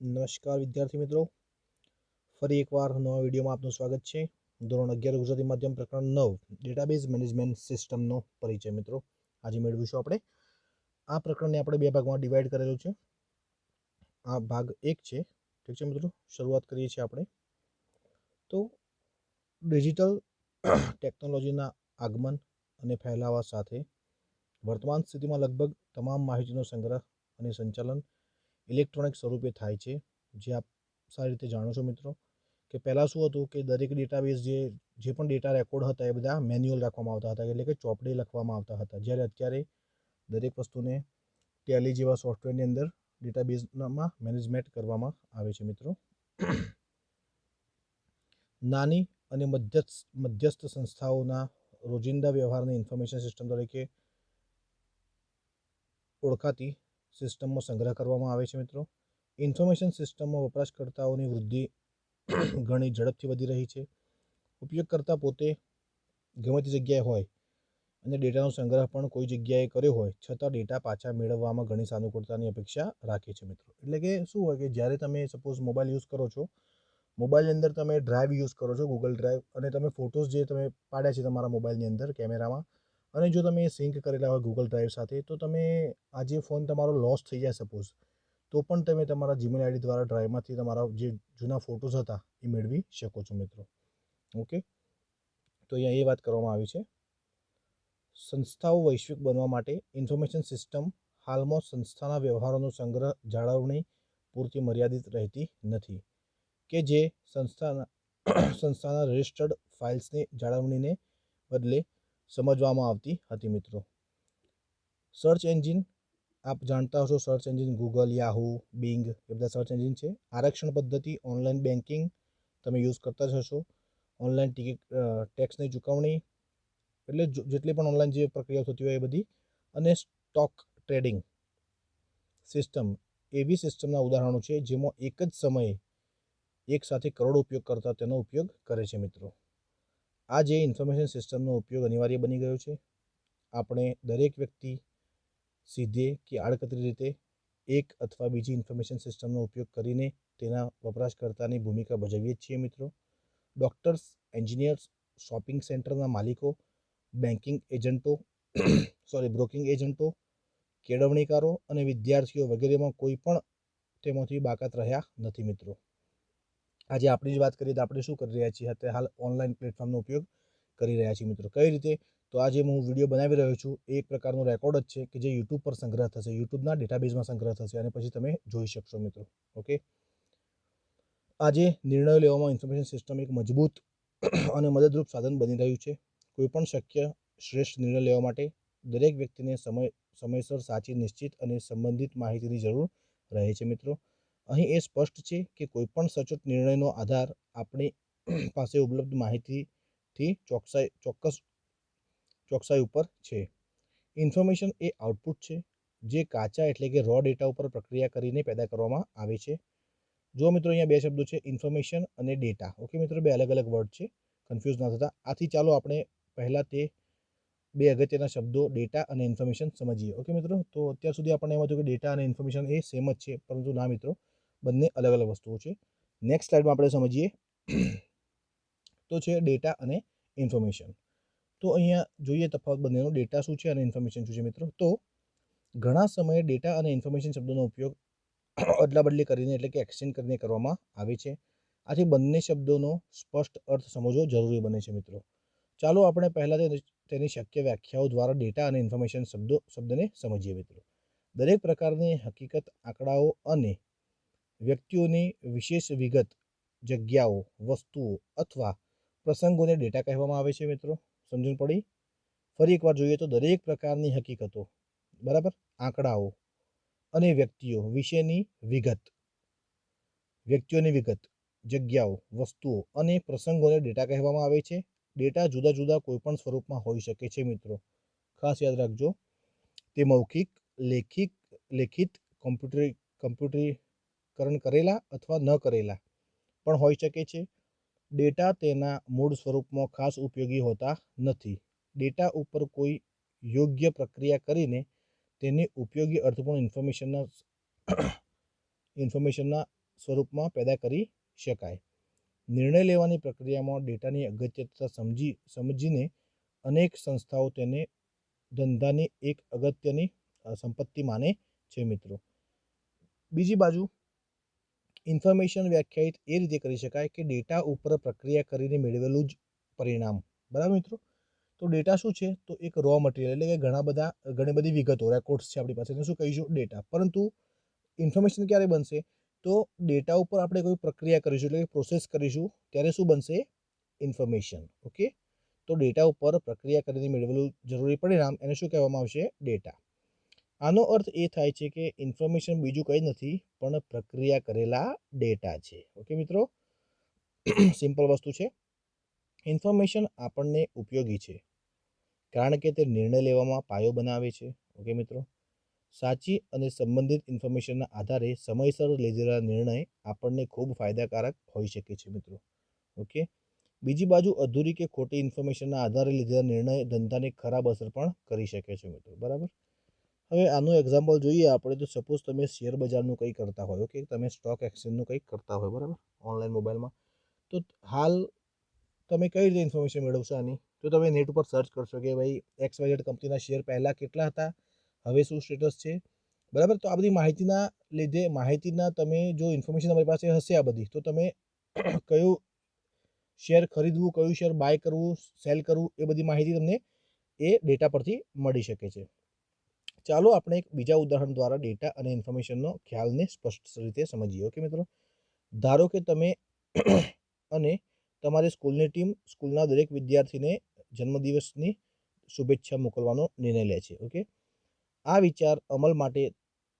નમસ્કાર વિદ્યાર્થી મિત્રો, ફરી એકવાર નવા વિડીયોમાં આપનું સ્વાગત છે। ધોરણ 11 ગુજરાતી માધ્યમ પ્રકરણ 9 ડેટાબેઝ મેનેજમેન્ટ સિસ્ટમનો પરિચય મિત્રો આજે મેળવીશું આપણે। આ પ્રકરણને આપણે બે ભાગમાં ડિવાઈડ કરેલું છે। આ ભાગ 1 છે, ઠીક છે મિત્રો। શરૂઆત કરીએ છીએ આપણે। તો ડિજિટલ ટેકનોલોજીના આગમન અને ફેલાવા સાથે વર્તમાન સ્થિતિમાં લગભગ તમામ માહિતીનો સંગ્રહ અને સંચાલન ઇલેક્ટ્રોનિક સ્વરૂપે થાય છે। જે આપ સારી રીતે જાણો છો મિત્રો કે પહેલાં શું હતું કે દરેક ડેટાબેઝ જે પણ ડેટા રેકોર્ડ હતા એ બધા મેન્યુઅલ રાખવામાં આવતા હતા, એટલે કે ચોપડે લખવામાં આવતા હતા। જ્યારે અત્યારે દરેક વસ્તુને ટેલી જેવા સોફ્ટવેરની અંદર ડેટાબેઝમાં મેનેજમેન્ટ કરવામાં આવે છે મિત્રો। નાની અને મધ્યસ્થ સંસ્થાઓના રોજિંદા વ્યવહારની ઇન્ફોર્મેશન સિસ્ટમ તરીકે ઓળખાતી સિસ્ટમમાં સંગ્રહ કરવામાં આવે છે મિત્રો। ઇન્ફોર્મેશન સિસ્ટમમાં વપરાશકર્તાઓની વૃદ્ધિ ઘણી ઝડપથી વધી રહી છે। ઉપયોગકર્તા પોતે ગમે તે જગ્યાએ હોય અને ડેટાનો સંગ્રહ પણ કોઈ જગ્યાએ કર્યો હોય છતાં ડેટા પાછા મેળવવામાં ઘણી સાનુકૂળતાની અપેક્ષા રાખે છે મિત્રો। એટલે કે શું હોય કે જ્યારે તમે સપોઝ મોબાઈલ યુઝ કરો છો, મોબાઈલની અંદર તમે ડ્રાઈવ યુઝ કરો છો, ગૂગલ ડ્રાઈવ, અને તમે ફોટોઝ જે તમે પાડ્યા છે તમારા મોબાઈલની અંદર કેમેરામાં, અને જો તમે સિંક કરેલા હોય ગૂગલ ડ્રાઈવ સાથે, તો તમે આ જે ફોન તમારો લોસ થઈ જાય સપોઝ, તો પણ તમે તમારા જીમેલ આઈડી દ્વારા ડ્રાઈવમાંથી તમારા જે જૂના ફોટોઝ હતા એ મેળવી શકો છો મિત્રો। ઓકે, તો અહીંયા એ વાત કરવામાં આવી છે। સંસ્થાઓ વૈશ્વિક બનવા માટે ઇન્ફોર્મેશન સિસ્ટમ હાલમાં સંસ્થાના વ્યવહારોનો સંગ્રહ જાળવણી પૂરતી મર્યાદિત રહેતી નથી, કે જે સંસ્થાના રજિસ્ટર્ડ ફાઇલ્સની જાળવણીને બદલે સમજવામાં આવતી હતી મિત્રો। સર્ચ એન્જિન આપ જાણતા હશો, search engine Google, Yahoo, Bing એ બધા સર્ચ એન્જિન છે। આરક્ષણ પદ્ધતિ, ઓનલાઈન બેન્કિંગ તમે યુઝ કરતા જ હશો, ઓનલાઈન ટિકિટ ટેક્સની ચૂકવણી, એટલે જેટલી પણ ઓનલાઈન જે પ્રક્રિયાઓ થતી હોય એ બધી, અને સ્ટોક ટ્રેડિંગ સિસ્ટમ એવી સિસ્ટમના ઉદાહરણો છે જેમાં એક જ સમયે એક સાથે કરોડો ઉપયોગકર્તા તેનો ઉપયોગ કરે છે મિત્રો। આ જે ઇન્ફોર્મેશન સિસ્ટમનો ઉપયોગ અનિવાર્ય બની ગયો છે। આપણે દરેક વ્યક્તિ સીધે કે આડકતરી રીતે એક અથવા બીજી ઇન્ફોર્મેશન સિસ્ટમનો ઉપયોગ કરીને તેના વપરાશકર્તાની ભૂમિકા ભજવીએ છીએ મિત્રો। ડૉક્ટર્સ, એન્જિનિયર્સ, શોપિંગ સેન્ટરના માલિકો, બેન્કિંગ એજન્ટો બ્રોકિંગ એજન્ટો, કેળવણીકારો અને વિદ્યાર્થીઓ વગેરેમાં કોઈ પણ તેમાંથી બાકાત રહ્યા નથી મિત્રો। આજે આપણી જ વાત કરીએ તો આપણે શું કરી રહ્યા છીએ, અત્યારે હાલ ઓનલાઈન પ્લેટફોર્મનો ઉપયોગ કરી રહ્યા છીએ મિત્રો। કઈ રીતે? તો આજે હું વિડીયો બનાવી રહ્યો છું એ એક પ્રકારનો રેકોર્ડ જ છે કે જે યુટ્યુબ પર સંગ્રહ થશે, યુટ્યુબના ડેટાબેઝમાં સંગ્રહ થશે અને પછી તમે જોઈ શકશો મિત્રો। ઓકે, આજે નિર્ણયો લેવામાં ઇન્ફોર્મેશન સિસ્ટમ એક મજબૂત અને મદદરૂપ સાધન બની રહ્યું છે। કોઈપણ શક્ય શ્રેષ્ઠ નિર્ણય લેવા માટે દરેક વ્યક્તિને સમયસર સાચી, નિશ્ચિત અને સંબંધિત માહિતીની જરૂર રહે છે મિત્રો। અહીં એ સ્પષ્ટ છે કે કોઈપણ સચોટ નિર્ણયનો આધાર આપણી પાસે ઉપલબ્ધ માહિતીથી ચોકસાઈ ઉપર છે। ઇન્ફોર્મેશન એ આઉટપુટ છે જે કાચા એટલે કે રો ડેટા ઉપર પ્રક્રિયા કરીને પેદા કરવામાં આવે છે। જો મિત્રો અહીંયા બે શબ્દો છે, ઇન્ફોર્મેશન અને ડેટા। ઓકે મિત્રો, બે અલગ અલગ વર્ડ છે, કન્ફ્યુઝ ના થતા। આથી ચાલો આપણે પહેલાં તે બે અગત્યના શબ્દો ડેટા અને ઇન્ફોર્મેશન સમજીએ। ઓકે મિત્રો, તો અત્યાર સુધી આપણને એમ હતું કે ડેટા અને ઇન્ફોર્મેશન એ સેમ જ છે, પરંતુ ના મિત્રો, બંને અલગ અલગ વસ્તુઓ છે। નેક્સ્ટ સ્લાઇડમાં આપણે સમજીએ તો છે ડેટા અને ઇન્ફોર્મેશન। તો અહીંયા જોઈએ તફાવત બંનેનો, ડેટા શું છે અને ઇન્ફોર્મેશન શું છે મિત્રો। તો ઘણા સમયે ડેટા અને ઇન્ફોર્મેશન શબ્દોનો ઉપયોગ અદલાબદલી કરીને એટલે કે એક્સચેન્જ કરીને કરવામાં આવે છે। આથી બંને શબ્દોનો સ્પષ્ટ અર્થ સમજવો જરૂરી બને છે મિત્રો। ચાલો આપણે પહેલાં તેની શક્ય વ્યાખ્યાઓ દ્વારા ડેટા અને ઇન્ફોર્મેશન શબ્દને સમજીએ મિત્રો। દરેક પ્રકારની હકીકત, આંકડાઓ અને વ્યક્તિઓની વિશેષ વિગત, જગ્યાઓ, વસ્તુઓ અથવા પ્રસંગોને ડેટા કહેવામાં આવે છે મિત્રો। સમજણ પડી? ફરી એકવાર જોઈએ તો દરેક પ્રકારની હકીકતો, બરાબર, આંકડાઓ અને વ્યક્તિઓ વિશેની વ્યક્તિઓની વિગત, જગ્યાઓ, વસ્તુઓ અને પ્રસંગોને ડેટા કહેવામાં આવે છે। ડેટા જુદા જુદા કોઈપણ સ્વરૂપમાં હોઈ શકે છે મિત્રો, ખાસ યાદ રાખજો। તે મૌખિક, લેખિત, કમ્પ્યુટરીકરણ કરેલા અથવા ન કરેલા પણ હોઈ શકે છે। ડેટા તેના મૂળ સ્વરૂપમાં ખાસ ઉપયોગી હોતા નથી। ડેટા ઉપર કોઈ યોગ્ય પ્રક્રિયા કરીને તેને ઉપયોગી અર્થપૂર્ણ ઇન્ફોર્મેશનના સ્વરૂપમાં પેદા કરી શકાય. નિર્ણય લેવાની પ્રક્રિયામાં ડેટાની અગત્યતા સમજીને અનેક સંસ્થાઓ તેને ધંધાની એક અગત્યની સંપત્તિ માને છે મિત્રો. બીજી બાજુ ઇન્ફોર્મેશન વ્યાખ્યાયિત એ રીતે કરી શકાય કે ડેટા ઉપર પ્રક્રિયા કરીને મેળવેલું જ પરિણામ. બરાબર મિત્રો. તો ડેટા શું છે? તો એક રો મટીરિયલ, એટલે કે ઘણી બધી વિગતો, રેકોર્ડ્સ છે આપણી પાસે, એને શું કહીશું? ડેટા. પરંતુ ઇન્ફોર્મેશન ક્યારે બનશે? તો ડેટા ઉપર આપણે કોઈ પ્રક્રિયા કરીશું, એટલે કે પ્રોસેસ કરીશું, ત્યારે શું બનશે? ઇન્ફોર્મેશન. ઓકે. તો ડેટા ઉપર પ્રક્રિયા કરીને મેળવેલું જરૂરી પરિણામ એને શું કહેવામાં આવશે? ડેટા. આનો અર્થ એ થાય છે કે ઇન્ફોર્મેશન બીજું કંઈ નથી પણ પ્રક્રિયા કરેલા ડેટા છે. ઓકે મિત્રો, સિમ્પલ વસ્તુ છે. ઇન્ફોર્મેશન આપણને ઉપયોગી છે કારણ કે તે નિર્ણય લેવામાં પાયો બનાવે છે. ઓકે મિત્રો, સાચી અને સંબંધિત ઇન્ફોર્મેશનના આધારે સમયસર લીધેલા નિર્ણય આપણને ખૂબ ફાયદાકારક હોઈ શકે છે મિત્રો. ઓકે. બીજી બાજુ અધૂરી કે ખોટી ઇન્ફોર્મેશનના આધારે લીધેલા નિર્ણય ધંધાને ખરાબ અસર પણ કરી શકે છે મિત્રો. બરાબર. હવે આનું એક્ઝામ્પલ જોઈએ આપણે, તો સપોઝ તમે શેર બજારનું કંઈ કરતા હોય, ઓકે, તમે સ્ટોક એક્સચેન્જનું કંઈક કરતા હોય, બરાબર, ઓનલાઈન મોબાઈલમાં. તો હાલ તમે કઈ રીતે ઇન્ફોર્મેશન મેળવશો આની? તો તમે નેટ ઉપર સર્ચ કરશો કે ભાઈ XYZ કંપનીના શેર પહેલાં કેટલા હતા, હવે શું સ્ટેટસ છે. બરાબર. તો આ બધી માહિતીના તમે જો ઇન્ફોર્મેશન તમારી પાસે હશે આ બધી, તો તમે કયું શેર ખરીદવું, કયું શેર બાય કરવું, સેલ કરવું, એ બધી માહિતી તમને એ ડેટા પરથી મળી શકે છે. ચાલો આપણે એક બીજા ઉદાહરણ દ્વારા ડેટા અને ઇન્ફોર્મેશનનો ખ્યાલને સ્પષ્ટ રીતે સમજીએ. ઓકે મિત્રો, ધારો કે તમે અને તમારી સ્કૂલની ટીમ સ્કૂલના દરેક વિદ્યાર્થીને જન્મદિવસની શુભેચ્છા મોકલવાનો નિર્ણય લે છે. ઓકે. આ વિચાર અમલ માટે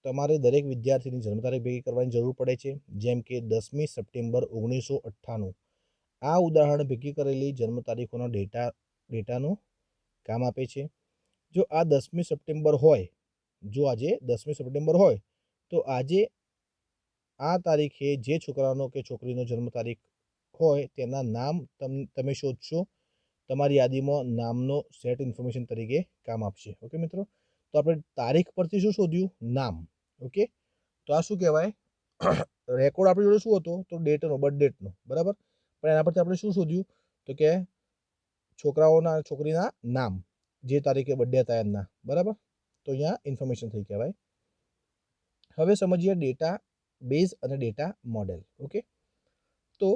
તમારે દરેક વિદ્યાર્થીની જન્મ તારીખ ભેગી કરવાની જરૂર પડે છે, જેમ કે 10મી સપ્ટેમ્બર 1998. આ ઉદાહરણ ભેગી કરેલી જન્મ તારીખોનો ડેટાનું કામ આપે છે. જો આ 10મી સપ્ટેમ્બર હોય, આજે 10મી સપ્ટેમ્બર હોય, તો આજે આ તારીખે જે છોકરાનો કે છોકરીનો જન્મ તારીખ હોય તેના નામ તમે શોધશો. તમારી યાદીમાં નામનો સેટ ઇન્ફોર્મેશન તરીકે કામ આપશે. ઓકે મિત્રો, તો આપણે તારીખ પરથી શું શોધ્યું? નામ. ઓકે. તો આ શું કહેવાય? રેકોર્ડ આપણી જોડે શું હતો? તો ડેટનો, બર્થ ડેટનો. બરાબર. પણ એના પરથી આપણે શું શોધ્યું? તો કે છોકરીના નામ, જે તારીખે બર્થડે હતા એમના. બરાબર. તો અહીંયા ઇન્ફોર્મેશન થઈ કહેવાય. હવે સમજીએ ડેટા બેઝ અને ડેટા મોડેલ. ઓકે. તો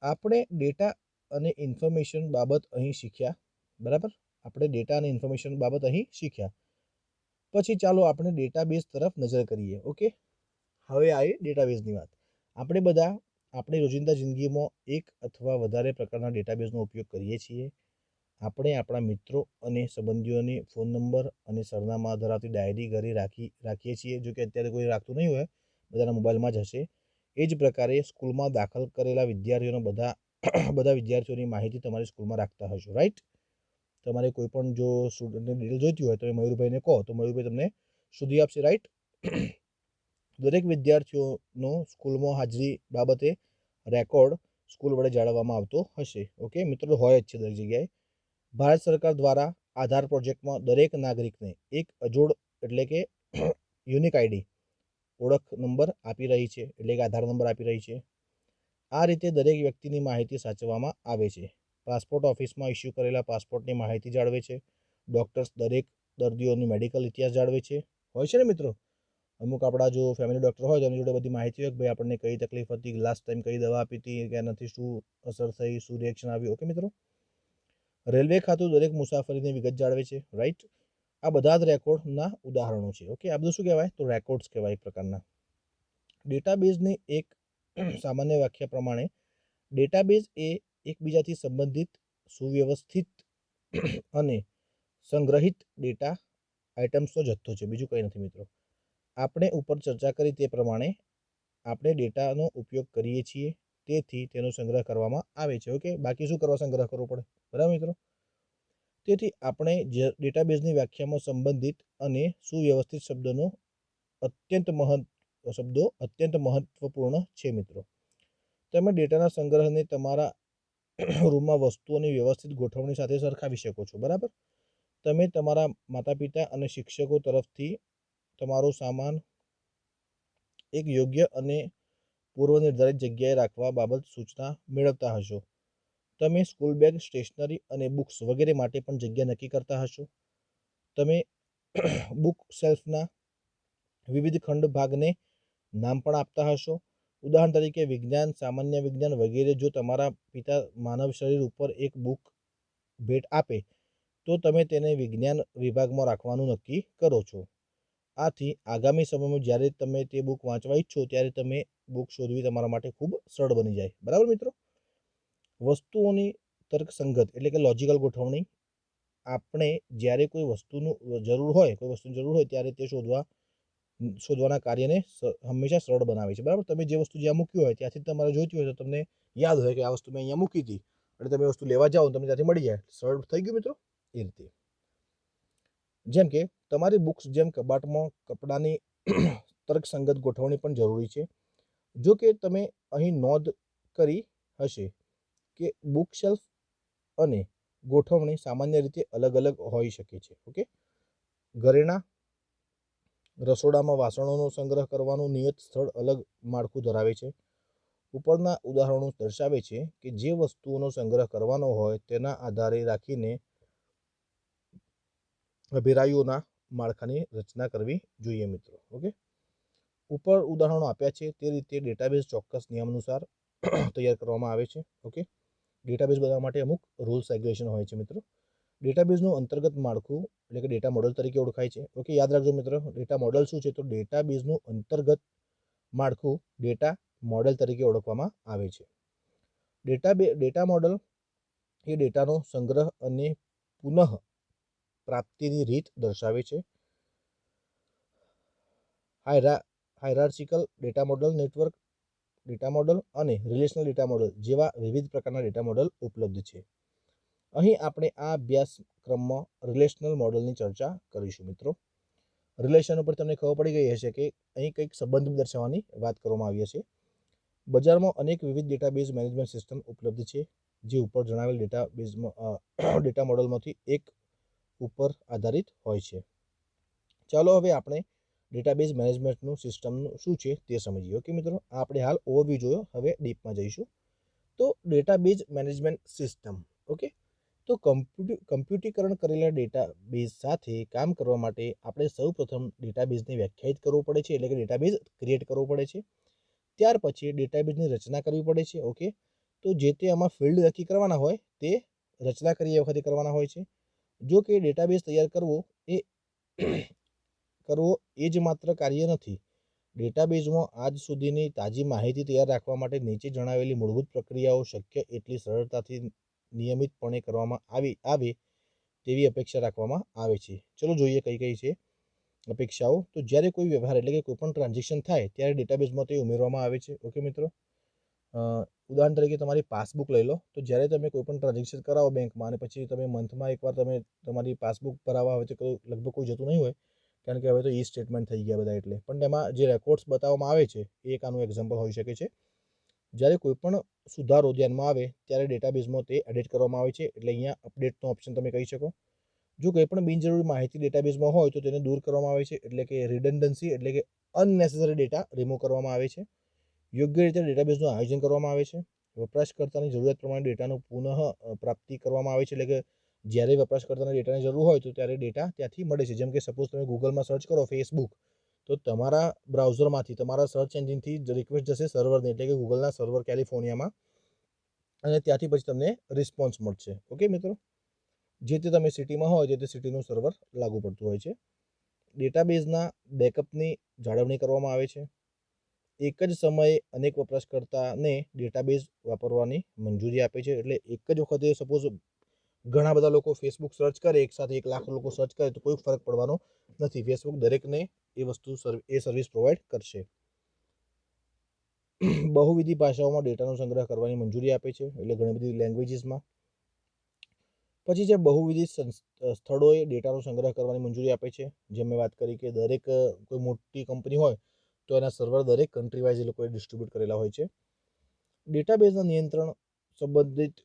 આપણે ડેટા અને ઇન્ફોર્મેશન બાબત અહીં શીખ્યા. બરાબર. આપણે ડેટા અને ઇન્ફોર્મેશન બાબત અહીં શીખ્યા. પછી ચાલો આપણે ડેટાબેઝ તરફ નજર કરીએ. ઓકે. હવે આવી ડેટાબેઝની વાત. આપણે બધા આપણી રોજિંદા જિંદગીમાં એક અથવા વધારે પ્રકારના ડેટાબેઝનો ઉપયોગ કરીએ છીએ. આપણે આપણા મિત્રો અને સંબંધીઓની ફોન નંબર અને સરનામા ધરાવતી ડાયરી ઘરે રાખીએ છીએ. જો કે અત્યારે કોઈ રાખતું નહીં હોય, બધાના મોબાઈલમાં જ હશે. એ જ પ્રકારે સ્કૂલમાં દાખલ કરેલા વિદ્યાર્થીઓનો બધા વિદ્યાર્થીઓની માહિતી તમારી સ્કૂલમાં રાખતા હશો, રાઈટ? તમારે કોઈ પણ જો સ્ટુડન્ટની ડિટેલ જોઈતી હોય તો એ મયુરભાઈને કહો, તો મયુરભાઈ તમને શોધી આપશે, રાઈટ? દરેક વિદ્યાર્થીઓનો સ્કૂલમાં હાજરી બાબતે રેકોર્ડ સ્કૂલ વડે જાળવવામાં આવતો હશે. ઓકે મિત્રો, હોય જ છે દરેક જગ્યાએ. ભારત સરકાર દ્વારા આધાર પ્રોજેક્ટમાં દરેક નાગરિકને એક અજોડ, એટલે કે યુનિક આઈડી, ઓળખ નંબર આપી રહી છે, એટલે કે આધાર નંબર આપી રહી છે. આ રીતે દરેક વ્યક્તિની માહિતી સાચવવામાં આવે છે. પાસપોર્ટ ઓફિસમાં ઇસ્યુ કરેલા પાસપોર્ટની માહિતી જાળવે છે. ડૉક્ટર્સ દરેક દર્દીઓની મેડિકલ ઇતિહાસ જાળવે છે. હોય છે ને મિત્રો, અમુક આપણા જો ફેમિલી ડૉક્ટર હોય તો એની જોડે બધી માહિતી હોય કે ભાઈ આપણને કઈ તકલીફ હતી, લાસ્ટ ટાઈમ કઈ દવા આપી હતી, કે એનાથી શું અસર થઈ, શું રિએક્શન આવ્યું. ઓકે મિત્રો, રેલવે ખાતું દરેક મુસાફરીની વિગત જાળવે છે, રાઈટ? આ બધા જ રેકોર્ડના ઉદાહરણો છે. ઓકે, આ બધું શું કહેવાય? તો રેકોર્ડ્સ કહેવાય એક પ્રકારના. ડેટાબેઝની એક સામાન્ય વ્યાખ્યા પ્રમાણે ડેટાબેઝ એ એકબીજાથી સંબંધિત, સુવ્યવસ્થિત અને સંગ્રહિત ડેટા આઇટમ્સનો જથ્થો છે, બીજું કંઈ નથી મિત્રો. આપણે ઉપર ચર્ચા કરી તે પ્રમાણે આપણે ડેટાનો ઉપયોગ કરીએ છીએ, તેથી તેનો સંગ્રહ કરવામાં આવે છે. ઓકે, બાકી શું કરવા સંગ્રહ કરવો પડે? બરાબર મિત્રો. તેથી આપણે ડેટાબેઝની વ્યાખ્યામાં સંબંધિત અને સુવ્યવસ્થિત શબ્દો અત્યંત મહત્વપૂર્ણ છે મિત્રો. તમે ડેટાના સંગ્રહને તમારા રૂમમાં વસ્તુઓની વ્યવસ્થિત ગોઠવણી સાથે સરખાવી શકો છો. બરાબર. તમે તમારા માતા પિતા અને શિક્ષકો તરફથી તમારો સામાન એક યોગ્ય અને પૂર્વનિર્ધારિત જગ્યાએ રાખવા બાબત સૂચના મેળવતા હશો. તમે સ્કૂલ બેગ, સ્ટેશનરી અને બુક્સ વગેરે માટે પણ જગ્યા નક્કી કરતા હશો. તમે બુક શેલ્ફના વિવિધ ખંડ ભાગને નામ પણ આપતા હશો. ઉદાહરણ તરીકે વિજ્ઞાન, સામાન્ય વિજ્ઞાન વગેરે. જો તમારા પિતા માનવ શરીર ઉપર એક બુક ભેટ આપે તો તમે તેને વિજ્ઞાન વિભાગમાં રાખવાનું નક્કી કરો છો. આથી આગામી સમયમાં જ્યારે તમે તે બુક વાંચવા ઈચ્છો ત્યારે તમે બુક શોધવી તમારા માટે ખૂબ સરળ બની જાય. બરાબર મિત્રો? વસ્તુઓની તર્કસંગત એટલે કે લોજિકલ ગોઠવણી. આપણે જ્યારે કોઈ વસ્તુની જરૂર હોય ત્યારે તે શોધવાના કાર્યને હંમેશા સરળ બનાવે છે. બરાબર? તમે જે વસ્તુ જ્યાં મૂક્યું હોય ત્યાંથી તમારે જોઈતી હોય તો તમને યાદ હોય કે આ વસ્તુ મેં અહીંયા મૂકી હતી અને તમે વસ્તુ લેવા જાઓ તમને ત્યાંથી મળી જાય. સરળ થઈ ગયું મિત્રો? એ રીતે જેમ કે તમારી બુક્સ જેમ કબાટમાં કપડાની તર્કસંગત ગોઠવણી પણ જરૂરી છે. જો કે તમે અહીં નોંધ કરી હશે કે બુક શેલ્ફ અને ગોઠવણી સામાન્ય રીતે અલગ અલગ હોઈ શકે છે. ઓકે, ઘરેણા, રસોડામાં વાસણોનો સંગ્રહ કરવાનું નિયત સ્થળ અલગ માળખું ધરાવે છે. ઉપરના ઉદાહરણો દર્શાવે છે કે જે વસ્તુઓનો સંગ્રહ કરવાનો હોય તેના આધારે રાખીને અભિરાયોના માળખાની રચના કરવી જોઈએ મિત્રો. ઓકે, ઉપર ઉદાહરણો આપ્યા છે તે રીતે ડેટાબેઝ ચોક્કસ નિયમ અનુસાર તૈયાર કરવામાં આવે છે. ઓકે, ડેટાબેઝ બનાવવા માટે અમુક રૂલ્સ રેગ્યુલેશન હોય છે મિત્રો. ડેટાબેઝનું અંતર્ગત માળખું એટલે કે ડેટા મોડલ તરીકે ઓળખાય છે. ઓકે, યાદ રાખજો મિત્રો, ડેટા મોડલ શું છે? તો ડેટાબેઝનું અંતર્ગત માળખું ડેટા મોડેલ તરીકે ઓળખવામાં આવે છે. ડેટા મોડલ એ ડેટાનો સંગ્રહ અને પુનઃ પ્રાપ્તિની રીત દર્શાવે છે. Hierarchical data model, network data model અને રિલેશનલ ડેટા મોડલ જેવા વિવિધ પ્રકારના ડેટા મોડલ ઉપલબ્ધ છે. અહીં આપણે આ અભ્યાસક્રમમાં રિલેશનલ મોડલની ચર્ચા કરીશું મિત્રો. રિલેશન ઉપર તમને ખબર પડી ગઈ હશે કે અહીં કંઈક સંબંધ દર્શાવવાની વાત કરવામાં આવી હશે. બજારમાં અનેક વિવિધ ડેટાબેઝ મેનેજમેન્ટ સિસ્ટમ ઉપલબ્ધ છે જે ઉપર જણાવેલ ડેટા મોડલમાંથી એક ઉપર આધારિત હોય છે. ચાલો હવે આપણે ડેટાબેઝ મેનેજમેન્ટનું સિસ્ટમનું શું છે તે સમજીએ. ઓકે મિત્રો, આપણે હાલ ઓવરવ્યૂ જોયો, હવે ડીપમાં જઈશું. તો ડેટાબેઝ મેનેજમેન્ટ સિસ્ટમ. ઓકે, તો કમ્પ્યુટીકરણ કરેલા ડેટાબેઝ સાથે કામ કરવા માટે આપણે સૌ પ્રથમ ડેટાબેઝને વ્યાખ્યાયિત કરવું પડે છે, એટલે કે ડેટાબેઝ ક્રિએટ કરવો પડે છે. ત્યાર પછી ડેટાબેઝની રચના કરવી પડે છે. ઓકે, તો જે તે આમાં ફિલ્ડ નક્કી કરવાના હોય તે રચના કરીએ વખતે કરવાના હોય છે. જો કે ડેટાબેઝ તૈયાર કરવો એ જ માત્ર કાર્ય નથી. ડેટાબેઝમાં આજ સુધીની તાજી માહિતી તૈયાર રાખવા માટે નીચે જણાવેલી મૂળભૂત પ્રક્રિયાઓ શક્ય એટલી સરળતાથી નિયમિતપણે કરવામાં આવે તેવી અપેક્ષા રાખવામાં આવે છે. ચલો જોઈએ કઈ કઈ છે અપેક્ષાઓ. તો જ્યારે કોઈ વ્યવહાર એટલે કે કોઈ પણ ટ્રાન્ઝેક્શન થાય ત્યારે ડેટાબેઝમાં તે ઉમેરવામાં આવે છે. ઓકે મિત્રો, ઉદાહરણ તરીકે તમારી પાસબુક લઈ લો. તો જ્યારે તમે કોઈ પણ ટ્રાન્ઝેક્શન કરાવો બેંકમાં અને પછી તમે મંથમાં એકવાર તમે તમારી પાસબુક ભરાવવા હોય તો લગભગ કોઈ જતું નહીં હોય, કારણ કે હવે તો ઈ સ્ટેટમેન્ટ થઈ ગયા બધા. એટલે પણ તેમાં જે રેકોર્ડ્સ બતાવવામાં આવે છે એ એક આનું એક્ઝામ્પલ હોઈ શકે છે. જ્યારે કોઈ પણ સુધારો ધ્યાનમાં આવે ત્યારે ડેટાબેઝમાં તે એડિટ કરવામાં આવે છે. એટલે અહીંયા અપડેટનો ઓપ્શન તમે કહી શકો. જો કંઈ પણ બિનજરૂરી માહિતી ડેટાબેઝમાં હોય તો તેને દૂર કરવામાં આવે છે, એટલે કે રિડન્ડન્સી એટલે કે અનનેસેસરી ડેટા રિમૂવ કરવામાં આવે છે. યોગ્ય રીતે ડેટાબેઝનું આયોજન કરવામાં આવે છે. વપરાશકર્તાની જરૂરિયાત પ્રમાણે ડેટાનું પુનઃ પ્રાપ્તિ કરવામાં આવે છે, એટલે કે જ્યારે વપરાશકર્તાને ડેટાની જરૂર હોય તો ત્યારે ડેટા ત્યાંથી મળે છે. જેમ કે સપોઝ તમે ગૂગલમાં સર્ચ કરો ફેસબુક, તો તમારા બ્રાઉઝરમાંથી તમારા સર્ચ એન્જિનથી રિક્વેસ્ટ જશે સર્વરને, એટલે કે ગૂગલના સર્વર કેલિફોર્નિયામાં, અને ત્યાંથી પછી તમને રિસ્પોન્સ મળશે. ઓકે મિત્રો, જે તે તમે સિટીમાં હોય તે સિટીનું સર્વર લાગુ પડતું હોય છે. ડેટાબેઝના બેકઅપની જાળવણી કરવામાં આવે છે. એક જ સમયે અનેક વપરાશકર્તાને ડેટાબેઝ વાપરવાની મંજૂરી આપે છે. એટલે એક જ વખતે સપોઝ ઘણા બધા લોકો ફેસબુક સર્ચ કરે, એક સાથે 1 લાખ લોકો સર્ચ કરે તો કોઈ ફરક પડવાનો નથી. ફેસબુક દરેકને એ સર્વિસ પ્રોવાઈડ કરશે. બહુવિધ ભાષાઓમાં ડેટાનો સંગ્રહ કરવાની મંજૂરી આપે છે, એટલે ઘણી બધી લેંગ્વેજીસમાં. પછી જે બહુવિધ સ્થળોએ ડેટાનો સંગ્રહ કરવાની મંજૂરી આપે છે. જેમ મેં વાત કરી કે દરેક કોઈ મોટી કંપની હોય તો એના સર્વર દરેક કન્ટ્રી વાઇઝ એ લોકોએ ડિસ્ટ્રીબ્યુટ કરેલા હોય છે. ડેટાબેઝના નિયંત્રણ સંબંધિત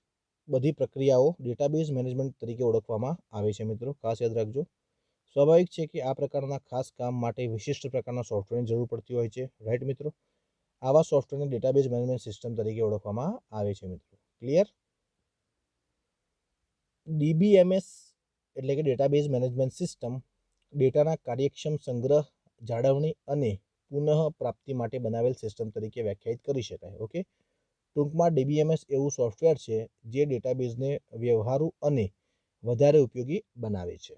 બધી પ્રક્રિયાઓ ડેટાબેઝ મેનેજમેન્ટ તરીકે ઓળખવામાં આવે છે મિત્રો. ખાસ યાદ રાખજો. સ્વાભાવિક છે કે આ પ્રકારના ખાસ કામ માટે વિશિષ્ટ પ્રકારના સોફ્ટવેરની જરૂર પડતી હોય છે. રાઈટ મિત્રો? આવા સોફ્ટવેરને ડેટાબેઝ મેનેજમેન્ટ સિસ્ટમ તરીકે ઓળખવામાં આવે છે મિત્રો. ક્લિયર? DBMS એટલે કે ડેટાબેઝ મેનેજમેન્ટ સિસ્ટમ ડેટાના કાર્યક્ષમ સંગ્રહ, જાળવણી અને પુનઃ પ્રાપ્તિ માટે બનાવેલ સિસ્ટમ તરીકે વ્યાખ્યાયિત કરી શકાય. ઓકે, ટૂંકમાં DBMS એવું સોફ્ટવેર છે જે ડેટાબેઝને વ્યવહારુ અને વધારે ઉપયોગી બનાવે છે.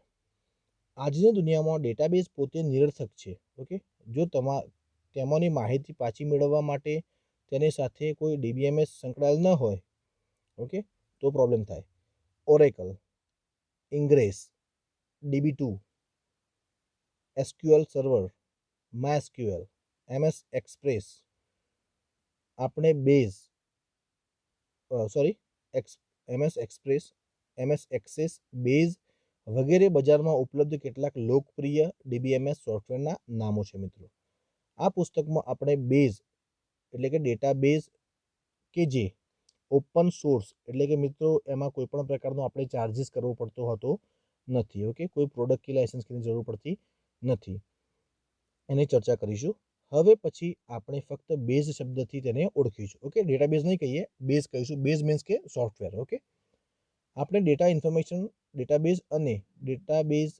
આજની દુનિયામાં ડેટાબેઝ પોતે નિરર્થક છે. ઓકે, જો તેમાંની માહિતી પાછી મેળવવા માટે તેની સાથે કોઈ DBMS સંકળાયેલ ન હોય, ઓકે, તો પ્રોબ્લેમ થાય. Oracle, Ingres, DB2, SQL server, MySQL, MS Express, આપણે MS Express, MS Access, base વગેરે બજારમાં ઉપલબ્ધ કેટલાક લોકપ્રિય DBMS સોફ્ટવેરના નામો છે મિત્રો. આ પુસ્તકમાં આપણે બેઝ એટલે કે ડેટાબેઝ કે જે ઓપન સોર્સ એટલે કે મિત્રો એમાં કોઈ પણ પ્રકારનો આપણે ચાર્જીસ કરવો પડતો હતો નથી. ઓકે, કોઈ પ્રોડક્ટ કે લાયસન્સની જરૂર પડતી નથી, એની ચર્ચા કરીશું. હવે પછી આપણે ફક્ત બેઝ શબ્દથી તેને ઓળખીશું. ઓકે, ડેટાબેઝ નહીં કહીએ, બેઝ કહીશું. બેઝ મીન્સ કે સોફ્ટવેર. ઓકે, આપણે ડેટા ઇન્ફોર્મેશન ડેટાબેઝ અને ડેટાબેઝ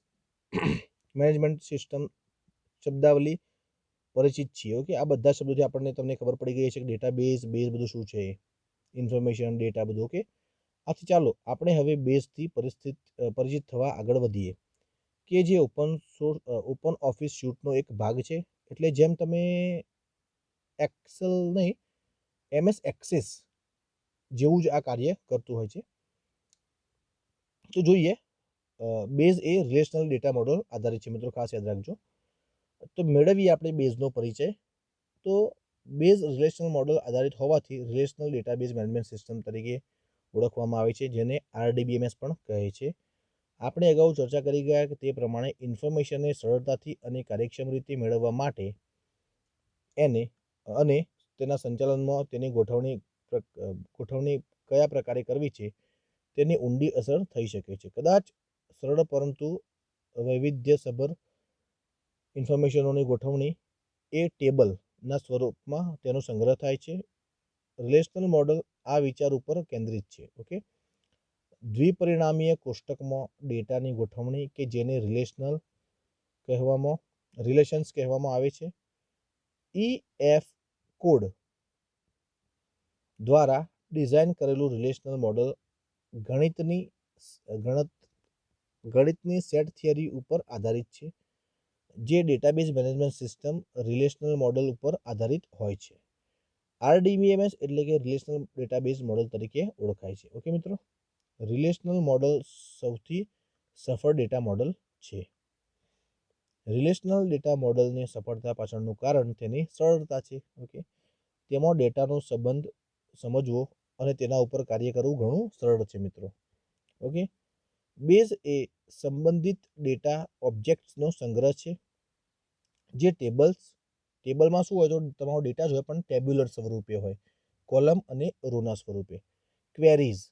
મેનેજમેન્ટ સિસ્ટમ શબ્દાવલી પરિચિત છીએ. ઓકે, આ બધા શબ્દોથી આપણને તમને ખબર પડી ગઈ છે કે ડેટાબેઝ, બેઝ બધું શું છે, ઇન્ફોર્મેશન, ડેટા બધું. ઓકે, આથી ચાલો આપણે હવે બેઝથી પરિચિત થવા આગળ વધીએ કે જે ઓપન ઓફિસ સ્યુટનો એક ભાગ છે. એટલે જેમ તમે એક્સેલ નહીં, MS એક્સેસ જેવું જ આ કાર્ય કરતું હોય છે. તો જોઈએ, બેઝ એ રિલેશનલ ડેટા મોડલ આધારિત છે મિત્રો, ખાસ યાદ રાખજો. તો મેળવીએ આપણે બેઝનો પરિચય. તો બેઝ રિલેશનલ મોડલ આધારિત હોવાથી રિલેશનલ ડેટાબેઝ મેનેજમેન્ટ સિસ્ટમ તરીકે ઓળખવામાં આવે છે, જેને RDBMS પણ કહે છે. આપણે અગાઉ ચર્ચા કરી ગયા કે તે પ્રમાણે ઇન્ફોર્મેશનને સરળતાથી અને કાર્યક્ષમ રીતે મેળવવા માટે અને તેના સંચાલનમાં તેની ગોઠવણી કયા પ્રકારે કરવી છે તેની ઊંડી અસર થઈ શકે છે. કદાચ સરળ પરંતુ વૈવિધ્યસભર ઇન્ફોર્મેશનોની ગોઠવણી એ ટેબલના સ્વરૂપમાં તેનો સંગ્રહ થાય છે. રિલેશનલ મોડલ આ વિચાર ઉપર કેન્દ્રિત છે. ઓકે, દ્વિપરિણામીય કોષ્ટકમાં ડેટાની ગોઠવણી કે જેને રિલેશન્સ કહેવામાં આવે છે. EF કોડ દ્વારા ડિઝાઇન કરેલું રિલેશનલ મોડલ ગણિતની સેટ થિયરી ઉપર આધારિત છે, જે database management system relational model ઉપર આધારિત હોય છે. RDBMS એટલે કે રિલેશનલ ડેટાબેઝ મોડલ તરીકે ઓળખાય છે. ઓકે મિત્રો, રિલેશનલ મોડલ સૌથી સફળ ડેટા મોડલ છે. રિલેશનલ ડેટા મોડલની સફળતા પાછળનું કારણ તેની સરળતા છે. ઓકે, તેમાં ડેટાનો સંબંધ સમજવો અને તેના ઉપર કાર્ય કરવું ઘણું સરળ છે મિત્રો. ઓકે, બેઝ એ સંબંધિત ડેટા ઓબ્જેક્ટ્સનો સંગ્રહ છે, જે ટેબલમાં શું હોય, તો તમારો ડેટા જ હોય પણ ટેબ્યુલર સ્વરૂપે હોય, કોલમ અને રોના સ્વરૂપે. ક્વેરીઝ,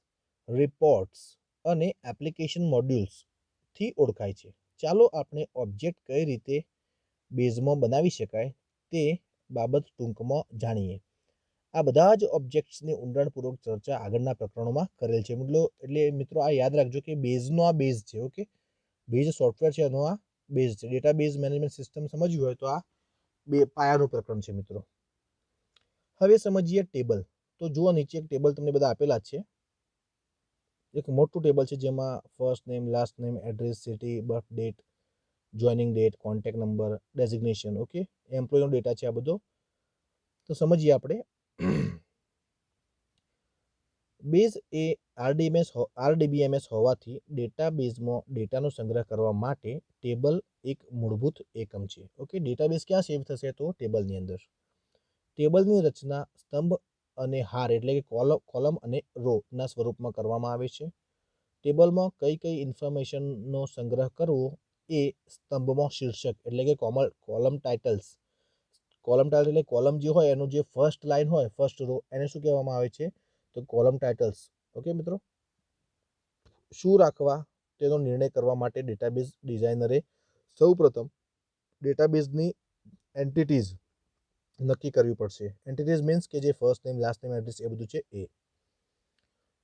રિપોર્ટ્સ અને એપ્લિકેશન મોડ્યુલ્સથી ઓળખાય છે. ચાલો આપણે ઓબ્જેક્ટ કઈ રીતે બેઝમાં બનાવી શકાય તે બાબત ટૂંકમાં જાણીએ. આ બધા જ ઓબ્જેક્ટ્સની ઊંડાણપૂર્વક ચર્ચા આગળના પ્રકરણોમાં કરેલ છે. એટલે મિત્રો આ યાદ રાખજો કે બેઝનો આ બેઝ છે. ઓકે, બેઝ સોફ્ટવેર છે એનો આ બેઝ છે. ડેટાબેઝ મેનેજમેન્ટ સિસ્ટમ સમજવી હોય તો આ પાયાનું પ્રકરણ છે મિત્રો. હવે સમજીએ ટેબલ. તો જુઓ, નીચે એક ટેબલ તમને બધા આપેલા જ છે. એક મોટું ટેબલ છે જેમાં first name, last name, address, city, birth date, joining date, contact number, designation. Okay, એમ્પ્લોયનો ડેટા છે આ બધો. તો સમજીએ આપણે. બેઝ એ RDBMS હોવાથી ડેટાબેઝમાં ડેટાનો સંગ્રહ કરવા માટે ટેબલ એક મૂળભૂત એકમ છે. ઓકે, ડેટાબેઝ ક્યાં સેવ થશે, તો ટેબલની અંદર. ટેબલની રચના સ્તંભ અને હાર એટલે કે કોલમ અને રોના સ્વરૂપમાં કરવામાં આવે છે. ટેબલમાં કઈ ઇન્ફોર્મેશનનો સંગ્રહ કરવો એ સ્તંભમાં શીર્ષક એટલે કે કોલમ ટાઇટલ્સ. કોલમ ટાઇટલ એટલે કોલમ જે હોય એનું જે ફર્સ્ટ લાઇન હોય, ફર્સ્ટ રો, એને શું કહેવામાં આવે છે, તો કોલમ ટાઇટલ્સ. ઓકે મિત્રો, શું રાખવા તેનો નિર્ણય કરવા માટે ડેટાબેઝ ડિઝાઇનરે સૌપ્રથમ ડેટાબેઝની એન્ટિટીઝ નક્કી કરવી પડશે. એન્ટિટીઝ મીન્સ કે જે first name, last name, address એ બધું છે એ,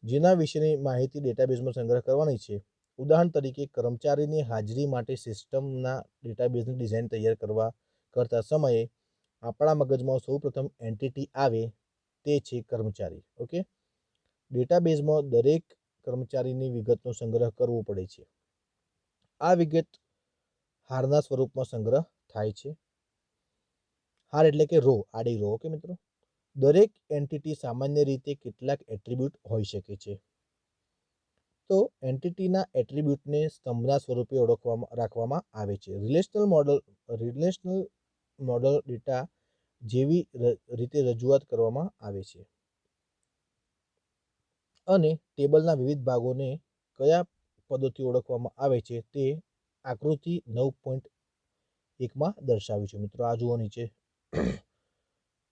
જેના વિશેની માહિતી ડેટાબેઝમાં સંગ્રહ કરવાની છે. ઉદાહરણ તરીકે કર્મચારીની હાજરી માટે સિસ્ટમના ડેટાબેઝની ડિઝાઇન તૈયાર કરતા સમયે આપણા મગજમાં સૌપ્રથમ એન્ટિટી આવે તે છે કર્મચારી. ઓકે, ડેટાબેઝમાં દરેક કર્મચારીની વિગતનો સંગ્રહ કરવો પડે છે. આ વિગત હારના સ્વરૂપમાં સંગ્રહ થાય છે. હાર એટલે કે રો, આડી રો. ઓકે મિત્રો, દરેક એન્ટિટી સામાન્ય રીતે કેટલાક એટ્રીબ્યુટ હોઈ શકે છે. તો એન્ટિટીના એટ્રીબ્યુટને સ્તંભના સ્વરૂપે રાખવામાં આવે છે. રિલેશનલ મોડલ ડેટા જેવી રીતે રજૂઆત કરવામાં આવે છે અને ટેબલના વિવિધ ભાગોને કયા પદોથી ઓળખવામાં આવે છે તે આકૃતિ 9.1માં દર્શાવ્યું છે. મિત્રો આ જુઓ નીચે.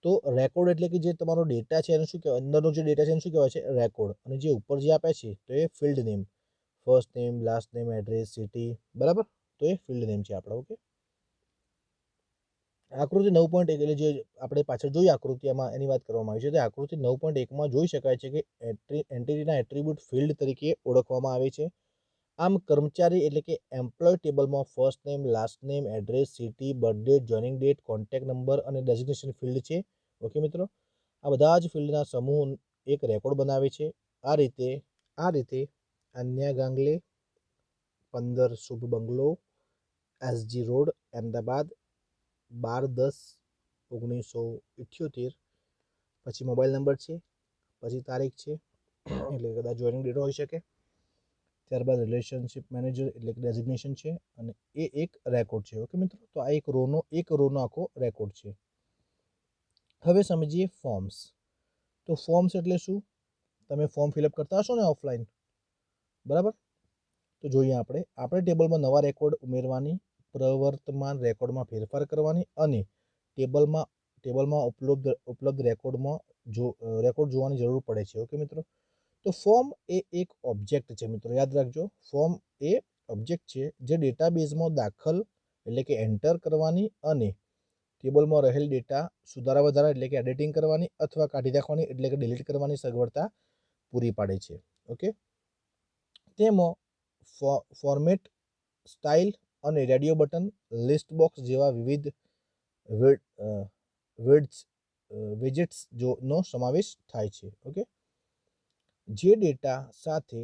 તો રેકોર્ડ એટલે કે જે તમારો ડેટા છે એનું શું કહેવાય, અંદરનો જે ડેટા છે એનું શું કહેવાય છે, રેકોર્ડ. અને જે ઉપર જે આપે છે તો એ field name, first name, last name, address, city, બરાબર. તો એ ફિલ્ડ નેમ છે આપણા. ઓકે, આકૃતિ 9.1 એટલે જે આપણે પાછળ જોઈએ આકૃતિ, એમાં એની વાત કરવામાં આવી છે. તો આકૃતિ 9.1માં જોઈ શકાય છે કે એન્ટિટીના એટ્રીબ્યુટ ફિલ્ડ તરીકે ઓળખવામાં આવે છે. આમ કર્મચારી એટલે કે એમ્પ્લોય ટેબલમાં first name, last name, address, city, birth date, joining date, contact number અને ડેઝિગ્નેશન ફિલ્ડ છે. ઓકે મિત્રો, આ બધા જ ફિલ્ડના સમૂહ એક રેકોર્ડ બનાવે છે. આ રીતે અન્યા ગાંગલે 15 શુભ બંગલો, એસજી રોડ, અમદાવાદ, 12/10/1978, પછી મોબાઈલ નંબર છે, પછી તારીખ છે એટલે કદાચ જોઈનિંગ ડેટ હોઈ શકે, ત્યારબાદ રિલેશનશિપ મેનેજર એટલે કે ડેઝિગ્નેશન છે, અને એ એક રેકોર્ડ છે. ઓકે મિત્રો, તો આ એક રોનો આખો રેકોર્ડ છે. હવે સમજીએ ફોર્મ્સ. તો ફોર્મ્સ એટલે શું? તમે ફોર્મ ફિલઅપ કરતા હશો ને ઓફલાઈન, બરાબર. તો જોઈએ આપણે ટેબલમાં નવા રેકોર્ડ ઉમેરવાની, પ્રવર્તમાન રેકોર્ડમાં ફેરફાર કરવાની અને ટેબલમાં ઉપલબ્ધ રેકોર્ડ જોવાની જરૂર પડે છે. ઓકે મિત્રો, તો ફોર્મ એ એક ઓબ્જેક્ટ છે. મિત્રો યાદ રાખજો, ફોર્મ એ ઓબ્જેક્ટ છે જે ડેટાબેઝમાં દાખલ એટલે કે એન્ટર કરવાની અને ટેબલમાં રહેલ ડેટા સુધારા વધારા એટલે કે એડિટિંગ કરવાની અથવા કાઢી નાખવાની એટલે કે ડિલીટ કરવાની સગવડતા પૂરી પાડે છે. ઓકે, તેમાં ફોર્મેટ, સ્ટાઇલ અને રેડિયો બટન, લિસ્ટ બોક્સ જેવા વિવિધ વિજેટ્સનો સમાવેશ થાય છે. ઓકે, જે ડેટા સાથે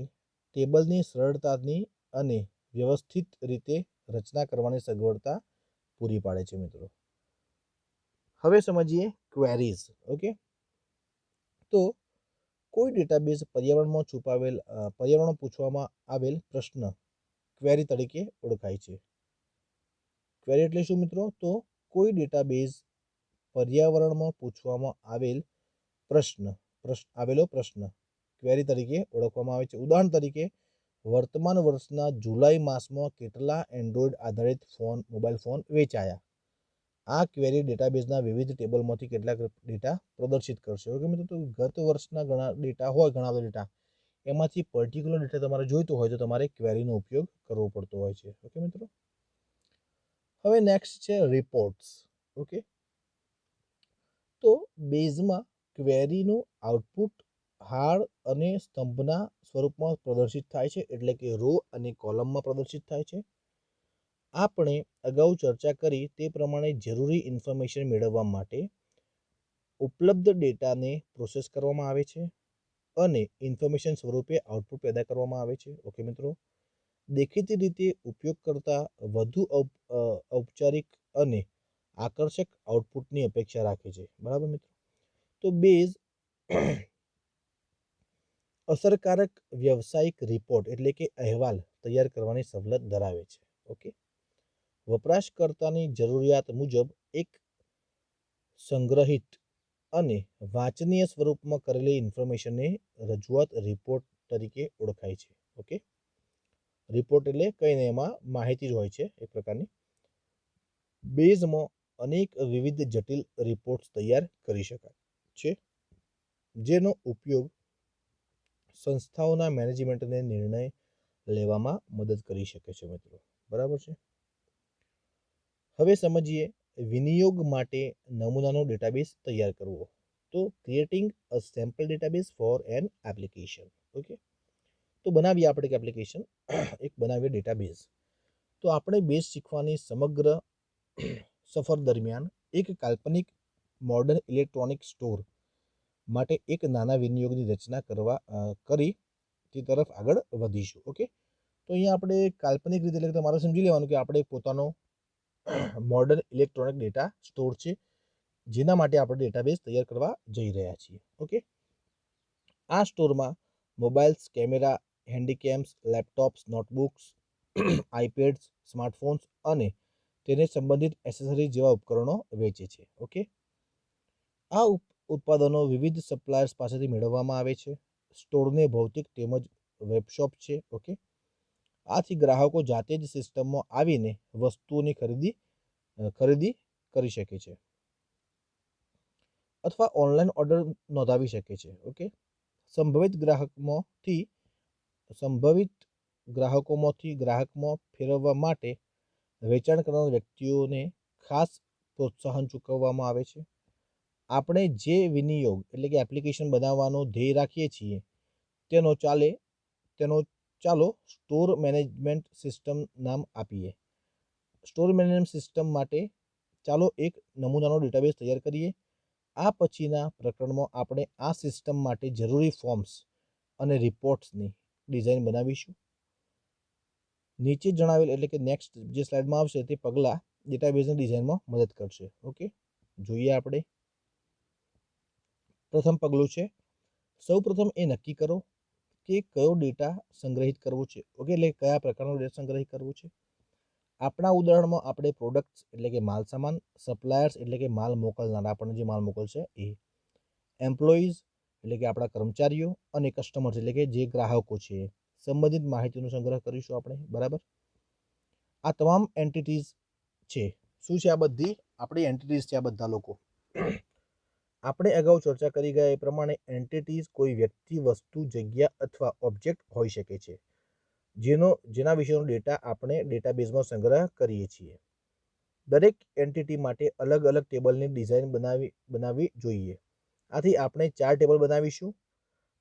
ટેબલની સરળતાની અને વ્યવસ્થિત રીતે રચના કરવાની સગવડતા પૂરી પાડે છે. મિત્રો હવે સમજીએ ક્વેરીઝ. ઓકે, તો કોઈ ડેટાબેઝ પર્યાવરણમાં પૂછવામાં આવેલ પ્રશ્ન ક્વેરી તરીકે ઓળખાય છે. ક્વેરી એટલે શું મિત્રો? તો કોઈ ડેટાબેઝ પર્યાવરણમાં પૂછવામાં આવેલો પ્રશ્ન ક્વેરી તરીકે ઓળખવામાં આવે છે. ઉદાહરણ તરીકે વર્તમાન વર્ષના જુલાઈ માસમાં કેટલા એન્ડ્રોઇડ આધારિત મોબાઈલ ફોન વેચાયા? આ ક્વેરી ડેટાબેઝના વિવિધ ટેબલમાંથી કેટલાક ડેટા પ્રદર્શિત કરશે. ઓકે મિત્રો, તો ગત વર્ષના ઘણા બધા ડેટા, એમાંથી પર્ટિક્યુલર ડેટા તમારે જોઈતો હોય તો તમારે ક્વેરીનો ઉપયોગ કરવો પડતો હોય છે. ઓકે મિત્રો, હવે નેક્સ્ટ છે રિપોર્ટ્સ. ઓકે, તો બેઝમાં ક્વેરીનું આઉટપુટ હાર અને સ્તંભના સ્વરૂપમાં પ્રદર્શિત થાય છે, એટલે કે રો અને કોલમમાં પ્રદર્શિત થાય છે. આપણે અગાઉ ચર્ચા કરી તે પ્રમાણે જરૂરી ઇન્ફોર્મેશન મેળવવા માટે ઉપલબ્ધ ડેટાને પ્રોસેસ કરવામાં આવે છે અને ઇન્ફોર્મેશન સ્વરૂપે આઉટપુટ પેદા કરવામાં આવે છે. ઓકે મિત્રો, દેખીતી રીતે ઉપયોગ કરતા વધુ ઔપચારિક અને આકર્ષક આઉટપુટની અપેક્ષા રાખે છે. બરાબર મિત્રો, તો બેઝ અસરકારક વ્યવસાયિક રિપોર્ટ એટલે કે અહેવાલ તૈયાર કરવાની સવલત ધરાવે છે. ઓકે, વપરાશકર્તાની જરૂરિયાત મુજબ એક સંગ્રહિત અને વાંચનીય સ્વરૂપમાં કરેલી ઇન્ફોર્મેશનની રજૂઆત રિપોર્ટ તરીકે ઓળખાય છે. ઓકે, રિપોર્ટ એટલે કંઈ નહીં, એમાં માહિતી જ હોય છે એક પ્રકારની. બેઝમાં અનેક વિવિધ જટિલ રિપોર્ટ્સ તૈયાર કરી શકાય છે, જેનો ઉપયોગ સંસ્થાઓના મેનેજમેન્ટને નિર્ણય લેવામાં મદદ કરી શકે છે. મિત્રો બરાબર છે. હવે સમજીએ વિનિયોગ માટે નમૂનાનો ડેટાબેઝ તૈયાર કરવો. તો creating a sample database for an application. Okay, તો બનાવીએ આપણે એક એપ્લિકેશન, એક બનાવીએ ડેટાબેઝ. તો આપણે બેઝ શીખવાની સમગ્ર સફર દરમિયાન એક કાલ્પનિક મોડર્ન ઇલેક્ટ્રોનિક સ્ટોર માટે એક નાના વિનિયોગની રચના કરી તે તરફ આગળ વધીશું. ઓકે, તો અહીંયા આપણે કાલ્પનિક રીતે એટલે તમારે સમજી લેવાનું કે આપણે પોતાનો મોડર્ન ઇલેક્ટ્રોનિક ડેટા સ્ટોર છે, જેના માટે આપણે ડેટાબેઝ તૈયાર કરવા જઈ રહ્યા છીએ. ઓકે, આ સ્ટોરમાં mobiles, camera, handycams, laptops, notebooks, iPads, smartphones અને તેને સંબંધિત એસેસરીઝ જેવા ઉપકરણો વેચે છે. ઓકે, આ ઉત્પાદનો વિવિધ સપ્લાયર્સ પાસેથી મેળવવામાં આવે છે. સ્ટોરને ભૌતિક તેમજ વેબશોપ છે. ઓકે, આથી ગ્રાહકો જાતે જ સિસ્ટમમાં આવીને વસ્તુઓની ખરીદી કરી શકે છે અથવા ઓનલાઈન ઓર્ડર નોંધાવી શકે છે. ઓકે, સંભવિત ગ્રાહકોમાંથી ગ્રાહકમાં ફેરવવા માટે વેચાણ કરનાર વ્યક્તિઓને ખાસ પ્રોત્સાહન ચૂકવવામાં આવે છે. આપણે જે વિનિયોગ એટલે કે એપ્લિકેશન બનાવવાનો ધ્યેય રાખીએ છીએ તેનો ચાલો સ્ટોર મેનેજમેન્ટ સિસ્ટમ નામ આપીએ. સ્ટોર મેનેજમેન્ટ સિસ્ટમ માટે ચાલો એક નમૂનાનો ડેટાબેઝ તૈયાર કરીએ. આ પછીના પ્રકરણમાં આપણે આ સિસ્ટમ માટે જરૂરી ફોર્મ્સ અને રિપોર્ટ્સની ડિઝાઇન બનાવીશું. નીચે જણાવેલ એટલે કે નેક્સ્ટ જે સ્લાઇડમાં આવશે તે પગલાં ડેટાબેઝની ડિઝાઇનમાં મદદ કરશે. ઓકે, જોઈએ આપણે. પ્રથમ પગલું છે, સૌ પ્રથમ એ નક્કી કરો કે કયો ડેટા સંગ્રહિત કરવો છે. ઓકે, એટલે કયા પ્રકારનો ડેટા સંગ્રહિત કરવો છે. આપણા ઉદાહરણમાં આપણે પ્રોડક્ટ્સ એટલે કે માલ સામાન, સપ્લાયર્સ એટલે કે માલ મોકલનાર આપણને જે માલ મોકલશે એ, એમ્પ્લોઈઝ એટલે કે આપણા કર્મચારીઓ અને કસ્ટમર્સ એટલે કે જે ગ્રાહકો છે, સંબંધિત માહિતીનો સંગ્રહ કરીશું આપણે. બરાબર, આ તમામ એન્ટિટીઝ છે. શું છે? આ બધી આપણી એન્ટિટીઝ છે. આ બધા લોકો આપણે અગાઉ ચર્ચા કરી ગયા એ પ્રમાણે એન્ટિટીઝ કોઈ વ્યક્તિ, વસ્તુ, જગ્યા અથવા ઓબ્જેક્ટ હોઈ શકે છે જેના વિશેનો ડેટા આપણે ડેટાબેઝમાં સંગ્રહ કરીએ છીએ. દરેક એન્ટિટી માટે અલગ અલગ ટેબલની ડિઝાઇન બનાવવી જોઈએ. આથી આપણે 4 ટેબલ બનાવીશું,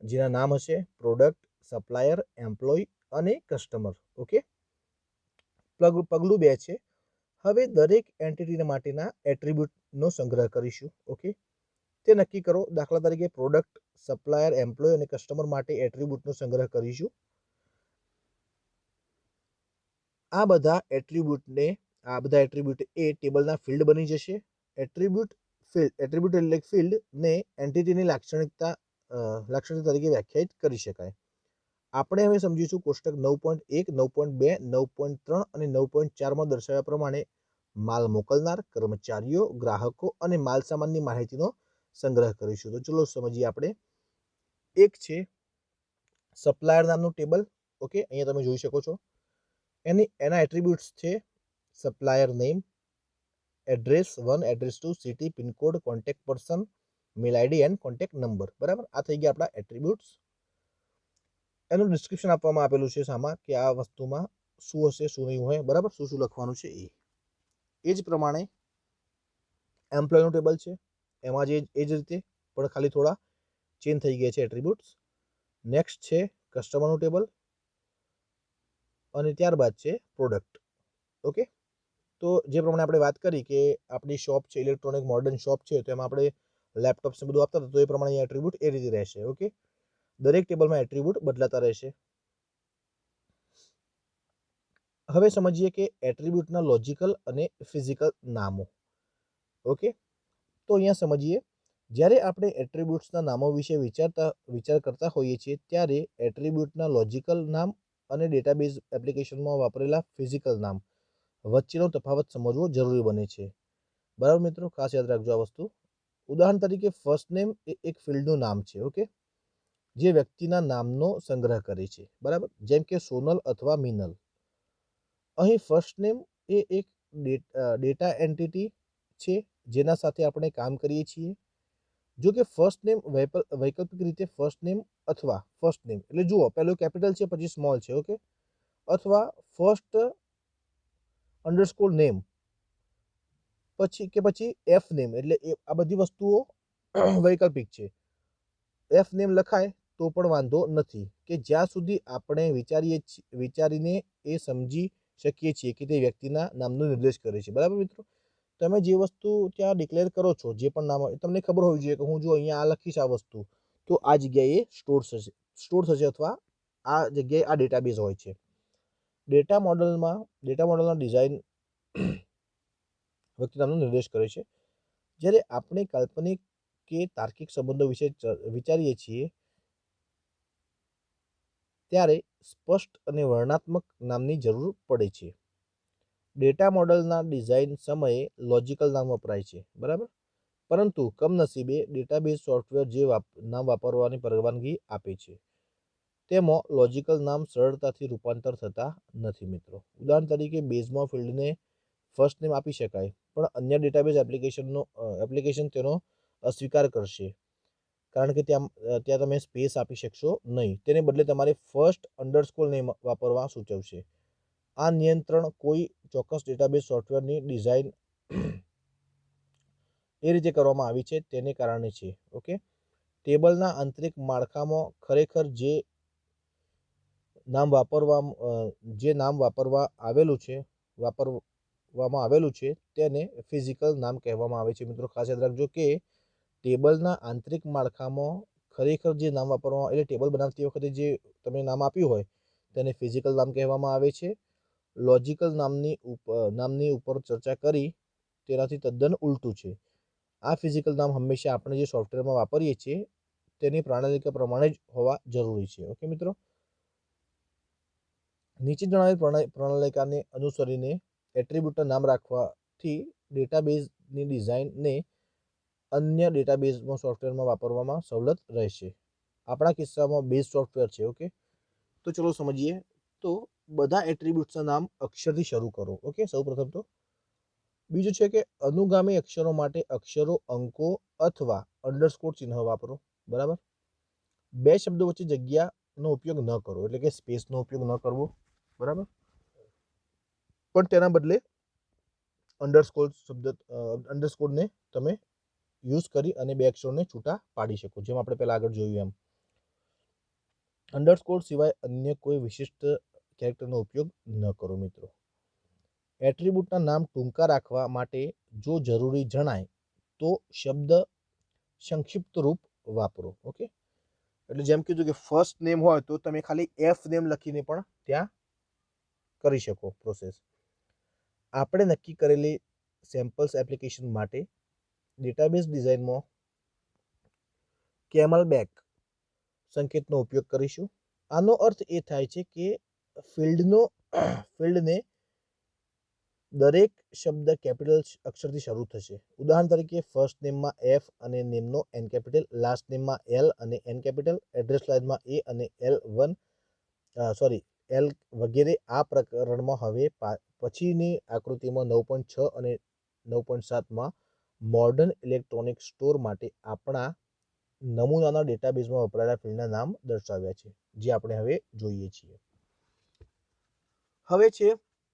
જેના નામ હશે પ્રોડક્ટ, સપ્લાયર, એમ્પ્લોય અને કસ્ટમર. ઓકે, પગલું 2 છે, હવે દરેક એન્ટિટી માટેના એટ્રીબ્યુટનો સંગ્રહ કરીશું. ઓકે, તે નક્કી કરો. દાખલા તરીકે પ્રોડક્ટ, સપ્લાયર, એમ્પ્લોય અને કસ્ટમર માટે એટ્રીબ્યુટનો સંગ્રહ કરીશું. આ બધા એટ્રીબ્યુટ એ ટેબલના ફિલ્ડ બની જશે. એટ્રીબ્યુટ એટલે ફિલ્ડને એન્ટિટીની લાક્ષણિકતા તરીકે વ્યાખ્યાયિત કરી શકાય. આપણે હવે સમજીશું કોષ્ટક 9.1, 9.2, 9.3 અને 9.4માં દર્શાવ્યા પ્રમાણે માલ મોકલનાર, કર્મચારીઓ, ગ્રાહકો અને માલ સામાનની માહિતીનો સંગ્રહ કરીશું. તો ચલો સમજીએ આપણે. એક છે સપ્લાયર નામનું ટેબલ. ઓકે, અહીંયા તમે જોઈ શકો છો. એના એટ્રીબ્યુટ્સ છે supplier name, address 1, address 2, city, pincode, contact person, mail ID and contact number. બરાબર, આ થઈ ગયા આપણા એટ્રીબ્યુટ્સ. એનું ડિસ્ક્રિપ્શન આપવામાં આપેલું છે સામાં કે આ વસ્તુમાં શું હશે, શું નહીં હોય. બરાબર, શું લખવાનું છે એ જ પ્રમાણે એમ્પ્લોયનું ટેબલ છે. એમાં એ જ રીતે પણ ખાલી થોડા ચેન્જ થઈ ગયા છે એટ્રીબ્યુટ્સ. નેક્સ્ટ છે કસ્ટમરનું ટેબલ અને ત્યારબાદ છે પ્રોડક્ટ. ઓકે, તો જે પ્રમાણે આપણે વાત કરી કે આપણી શોપ છે, ઇલેક્ટ્રોનિક મોડર્ન શોપ છે, તો એમાં આપણે લેપટોપ્સ ને બધું આપતા હતા, તો એ પ્રમાણે એટ્રીબ્યુટ એ રીતે રહેશે. ઓકે, દરેક ટેબલમાં એટ્રીબ્યુટ બદલાતા રહેશે. હવે સમજીએ કે એટ્રીબ્યુટના લોજિકલ અને ફિઝિકલ નામો. ઓકે, તો અહીંયા સમજીએ, જ્યારે આપણે એટ્રીબ્યુટ્સના નામો વિશે વિચાર કરતા હોઈએ છીએ ત્યારે એટ્રીબ્યુટના લોજિકલ નામ અને ડેટાબેઝ એપ્લિકેશનમાં વાપરેલા ફિઝિકલ નામ વચ્ચેનો તફાવત સમજવો જરૂરી બને છે. બરાબર મિત્રો, ખાસ યાદ રાખજો આ વસ્તુ. ઉદાહરણ તરીકે ફર્સ્ટ નેમ એ એક ફિલ્ડનું નામ છે. ઓકે, જે વ્યક્તિના નામનો સંગ્રહ કરે છે. બરાબર, જેમ કે સોનલ અથવા મિનલ. અહીં ફર્સ્ટ નેમ એ એક ડેટા એન્ટિટી છે જેના સાથે આપણે કામ કરીએ છીએ. જો કે ફર્સ્ટ નેમ વૈકલ્પિક રીતે ફર્સ્ટ નેમ અથવા ફર્સ્ટ નેમ એટલે જુઓ, પહેલું કેપિટલ છે પછી સ્મોલ છે. ઓકે, અથવા ફર્સ્ટ અંડરસ્કોર નેમ પછી એફ નેમ, એટલે આ બધી વસ્તુઓ વૈકલ્પિક છે. એફ નેમ લખાય તો પણ વાંધો નથી, કે જ્યાં સુધી આપણે વિચારીને એ સમજી શકીએ છીએ કે તે વ્યક્તિના નામનો નિર્દેશ કરે છે. બરાબર મિત્રો, તમે જે વસ્તુ ત્યાં ડિક્લેર કરો છો, જે પણ નામ તમને ખબર હોવી જોઈએ કે હું જો અહીંયા આ લખીશ આ વસ્તુ, તો આ જગ્યાએ સ્ટોર થશે અથવા આ જગ્યાએ આ ડેટાબેઝ હોય છે. ડેટા મોડલના ડિઝાઇન વ્યક્તિ નામનો નિર્દેશ કરે છે. જ્યારે આપણે કાલ્પનિક કે તાર્કિક સંબંધો વિશે વિચારીએ છીએ ત્યારે સ્પષ્ટ અને વર્ણનાત્મક નામની જરૂર પડે છે. ડેટા મોડલના ડિઝાઇન સમયે લોજિકલ નામ વપરાય છે. બરાબર, પરંતુ કમનસીબે ડેટાબેઝ સોફ્ટવેર જે નામ વાપરવાની પરવાનગી આપે છે તેમાં લોજિકલ નામ સરળતાથી રૂપાંતર થતા નથી મિત્રો. ઉદાહરણ તરીકે બેઝમાં ફિલ્ડને ફર્સ્ટ નેમ આપી શકાય, પણ અન્ય ડેટાબેઝ એપ્લિકેશન તેનો અસ્વીકાર કરશે, કારણ કે ત્યાં તમે સ્પેસ આપી શકશો નહીં. તેને બદલે તમારે ફર્સ્ટ અંડરસ્કોર નેમ વાપરવા સૂચવશે. આ નિયંત્રણ કોઈ ચોક્કસ ડેટાબેઝ સોફ્ટવેરની ડિઝાઇન એ રીતે કરવામાં આવી છે તેને કારણે છે. ઓકે, ટેબલના આંતરિક માળખામાં ખરેખર જે નામ વાપરવામાં આવેલું છે તેને ફિઝિકલ નામ કહેવામાં આવે છે. મિત્રો ખાસ યાદ રાખજો કે ટેબલના આંતરિક માળખામાં ખરેખર જે નામ વાપરવામાં, એટલે ટેબલ બનાવતી વખતે જે તમે નામ આપ્યું હોય તેને ફિઝિકલ નામ કહેવામાં આવે છે. લોજિકલ નામની ઉપર ચર્ચા કરી તેનાથી તદ્દન ઉલટું છે. આ ફિઝિકલ નામ હંમેશા આપણે જે સોફ્ટવેરમાં વાપરીએ છીએ તેની પ્રણાલિકા પ્રમાણે જ હોવા જરૂરી છે. ઓકે મિત્રો, નીચે જણાવેલ પ્રણાલિકાને અનુસરીને એટ્રીબ્યુટના નામ રાખવાથી ડેટાબેઝની ડિઝાઇનને અન્ય ડેટાબેઝ સોફ્ટવેરમાં વાપરવામાં સવલત રહેશે. આપણા કિસ્સામાં બેઝ સોફ્ટવેર છે. ઓકે, તો ચલો સમજીએ. તો બધા એટ્રીબ્યુટ્સના નામ અક્ષરથી શરૂ કરો. ઓકે, સૌપ્રથમ તો બીજું છે કે અનુગામી અક્ષરો માટે અક્ષરો, અંકો અથવા અંડરસ્કોર ચિહ્ન વાપરો. બરાબર, બે શબ્દો વચ્ચે જગ્યાનો ઉપયોગ ન કરો, એટલે કે સ્પેસનો ઉપયોગ ન કરવો. બરાબર, પણ તેના બદલે અંડરસ્કોરને તમે યુઝ કરી અને બે અક્ષરોને છૂટા પાડી શકો, જેમ આપણે પહેલા આગળ જોયું એમ. અંડરસ્કોર સિવાય અન્ય કોઈ વિશિષ્ટ કેરેક્ટરનો ઉપયોગ ન કરો મિત્રો. એટ્રીબ્યુટના નામ ટૂંકા રાખવા માટે જો જરૂરી જણાય તો શબ્દ સંક્ષિપ્ત રૂપ વાપરો. ઓકે, એટલે જેમ કીધું કે ફર્સ્ટ નેમ હોય તો તમે ખાલી એફ નેમ લખીને પણ ત્યાં કરી શકો પ્રોસેસ. આપણે નક્કી કરેલી સેમ્પલ્સ એપ્લિકેશન માટે ડેટાબેઝ ડિઝાઇનમાં કેમલબેક સંકેતનો ઉપયોગ કરીશું. આનો અર્થ એ થાય છે કે ફિલ્ડને દરેક શબ્દ કેપિટલ અક્ષરથી શરૂ થશે. ઉદાહરણ તરીકે ફર્સ્ટ નેમમાં એફ અને નેમનો એન કેપિટલ, લાસ્ટ નેમમાં એલ અને એન કેપિટલ, એડ્રેસ લાઇનમાં એ અને એલ વગેરે. આ પ્રકરણમાં હવે પછીની આકૃતિમાં 9.6 અને 9.7માં મોડર્ન ઇલેક્ટ્રોનિક સ્ટોર માટે આપણા નમૂનાના ડેટાબેઝમાં વપરાયેલા ફિલ્ડના નામ દર્શાવ્યા છે, જે આપણે હવે જોઈએ છીએ. હવે છે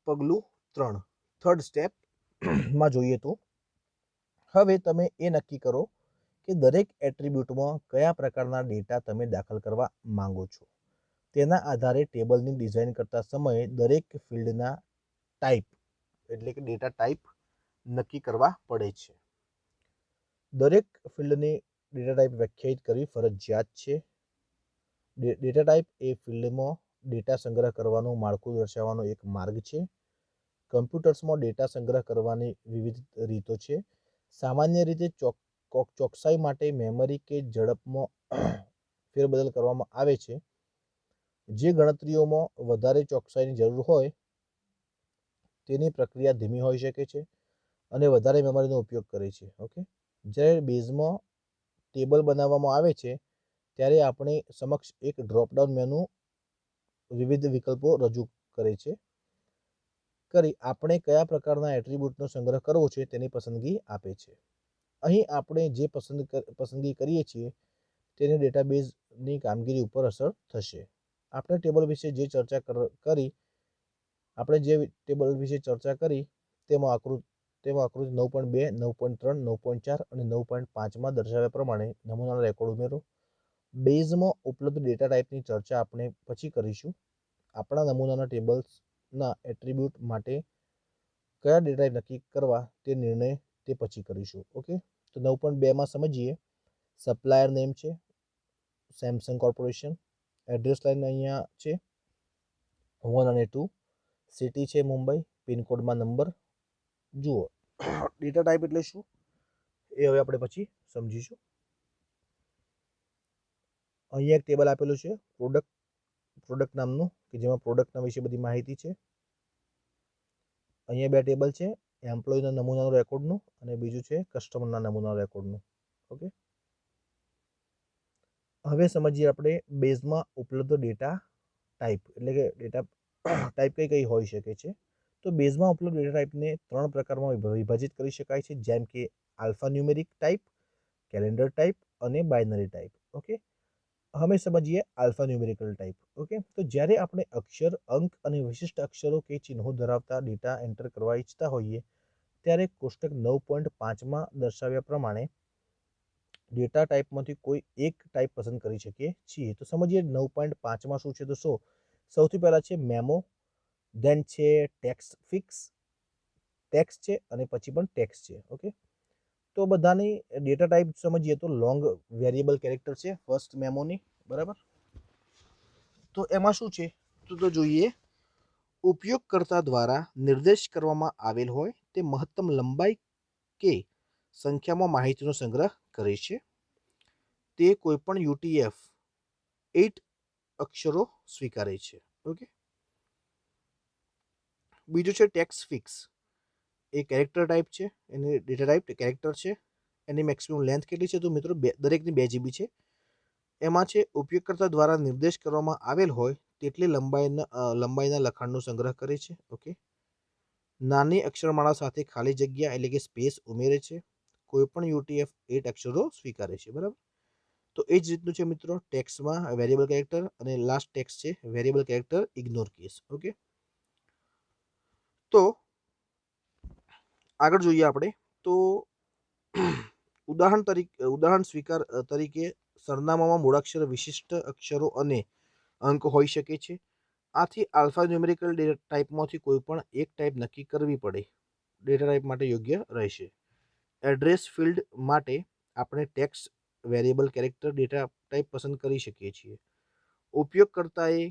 પગલું 3, થર્ડ સ્ટેપમાં જોઈએ તો હવે તમે એ નક્કી કરો કે દરેક એટ્રીબ્યુટમાં કયા પ્રકારના ડેટા તમે દાખલ કરવા માંગો છો. તેના આધારે ટેબલની ડિઝાઇન કરતા સમયે દરેક ફિલ્ડના ટાઈપ, એટલે કે ડેટા ટાઈપ નક્કી કરવા પડે છે. દરેક ફિલ્ડની ડેટા ટાઈપ વ્યાખ્યાયિત કરવી ફરજિયાત છે. ડેટા ટાઈપ એ ફિલ્ડમાં ડેટા સંગ્રહ કરવાનું માળખું દર્શાવવાનો એક માર્ગ છે. કમ્પ્યુટર્સમાં ડેટા સંગ્રહ કરવાની વિવિધ રીતો છે. સામાન્ય રીતે ચોકસાઈ માટે મેમરી કે ઝડપમાં ફેરબદલ કરવામાં આવે છે. જે ગણતરીઓમાં વધારે ચોકસાઈની જરૂર હોય તેની પ્રક્રિયા ધીમી હોઈ શકે છે અને વધારે મેમરીનો ઉપયોગ કરે છે. ઓકે, જ્યારે બેઝમાં ટેબલ બનાવવામાં આવે છે ત્યારે આપણે સમક્ષ એક ડ્રોપડાઉન મેનુ વિવિધ વિકલ્પો રજૂ કરે છે. આપણે કયા પ્રકારના એટ્રીબ્યુટનો સંગ્રહ કરવો છે તેની પસંદગી આપે છે. અહીં આપણે જે પસંદગી કરીએ છીએ તેની ડેટાબેઝની કામગીરી ઉપર અસર થશે. આપણે જે ટેબલ વિશે ચર્ચા કરી તેમાં તેમાં આકૃતિ 9.2, 9.3, 9.4 અને 9.5માં દર્શાવ્યા પ્રમાણે નમૂનાનો રેકોર્ડ ઉમેરો. બેઝમાં ઉપલબ્ધ ડેટા ટાઈપની ચર્ચા આપણે પછી કરીશું. આપણા નમૂનાના ટેબલ્સના એટ્રીબ્યુટ માટે કયા ડેટા ટાઈપ નક્કી કરવા તે નિર્ણય તે પછી કરીશું. ઓકે, તો 9.2માં સમજીએ. સપ્લાયર નેમ છે સેમસંગ કોર્પોરેશન. એડ્રેસ લાઈન અહીંયા છે 1 અને 2. સિટી છે મુંબઈ. પિનકોડમાં નંબર. જુઓ ડેટા ટાઈપ એટલે શું એ હવે આપણે પછી સમજીશું. અહીંયા એક ટેબલ આપેલું છે પ્રોડક્ટ નામનું, કે જેમાં પ્રોડક્ટના વિશે બધી માહિતી છે. અહીંયા બે ટેબલ છે, એમ્પ્લોયના નમૂનાનો રેકોર્ડનું અને બીજું છે કસ્ટમરના નમૂનાનો રેકોર્ડનું. ઓકે, હવે સમજીએ આપણે બેઝમાં ઉપલબ્ધ ડેટા ટાઈપ, એટલે કે ડેટા ટાઈપ કઈ કઈ હોઈ શકે છે. તો બેઝમાં ઉપલબ્ધ ડેટા ટાઈપને 3 પ્રકારમાં વિભાજિત કરી શકાય છે, જેમ કે alpha numeric type, calendar type અને બાઇનરી ટાઈપ. ઓકે, હવે સમજીએ આલ્ફા ન્યુમેરિકલ ટાઈપ. ઓકે, તો જ્યારે આપણે અક્ષર, અંક અને વિશિષ્ટ અક્ષરો કે ચિહ્નો ધરાવતા ડેટા એન્ટર કરવા ઈચ્છતા હોઈએ ત્યારે કોષ્ટક 9.5માં દર્શાવ્યા પ્રમાણે ડેટા ટાઈપમાંથી કોઈ એક ટાઈપ પસંદ કરી શકીએ છીએ. તો સમજીએ 9.5માં શું છે. તો સૌથી પહેલાં છે મેમો, દેન છે ટેક્સ્ટ ફિક્સ, ટેક્સ્ટ છે અને પછી પણ ટેક્સ્ટ છે. ઓકે, તો બધાની ડેટા ટાઈપ સમજીએ તો લોંગ વેરિયેબલ કેરેક્ટર છે ફર્સ્ટ મેમોની, બરાબર. તો એમાં શું છે તો જોઈએ, ઉપયોગકર્તા દ્વારા નિર્દેશ કરવામાં આવેલ હોય તે મહત્તમ લંબાઈ કે સંખ્યામાં માહિતીનો સંગ્રહ કરે છે. તે કોઈપણ UTF-8 અક્ષરો સ્વીકારે છે. ઓકે, બીજું છે ટેક્સ્ટ ફિક્સ. એ કેરેક્ટર ટાઈપ છે, એની ડેટા ટાઈપ કેરેક્ટર છે. એની મેક્સિમમ લેન્થ કેટલી છે તો મિત્રો દરેકની 2 GB છે. એમાં છે ઉપયોગકર્તા દ્વારા નિર્દેશ કરવામાં આવેલ હોય તેટલી લંબાઈના લખાણનો સંગ્રહ કરે છે. ઓકે, નાની અક્ષરમાળા સાથે ખાલી જગ્યા એટલે કે સ્પેસ ઉમેરે છે. કોઈપણ UTF-8 અક્ષરો સ્વીકારે છે, બરાબર. તો એ જ રીતનું છે મિત્રો ટેક્સ્ટમાં વેરિયેબલ કેરેક્ટર, અને લાસ્ટ ટેક્સ્ટ છે variable character ignore case. Okay, તો આગળ જોઈએ આપણે. તો ઉદાહરણ સ્વીકાર તરીકે સરનામામાં મૂળાક્ષર, વિશિષ્ટ અક્ષરો અને અંક હોઈ શકે છે. આથી આલ્ફા ન્યુમેરિકલ ડેટા ટાઈપમાંથી કોઈ પણ એક ટાઈપ નક્કી કરવી પડે ડેટા ટાઈપ માટે યોગ્ય રહેશે. એડ્રેસ ફિલ્ડ માટે આપણે text variable character data type પસંદ કરી શકીએ છીએ. ઉપયોગકર્તાએ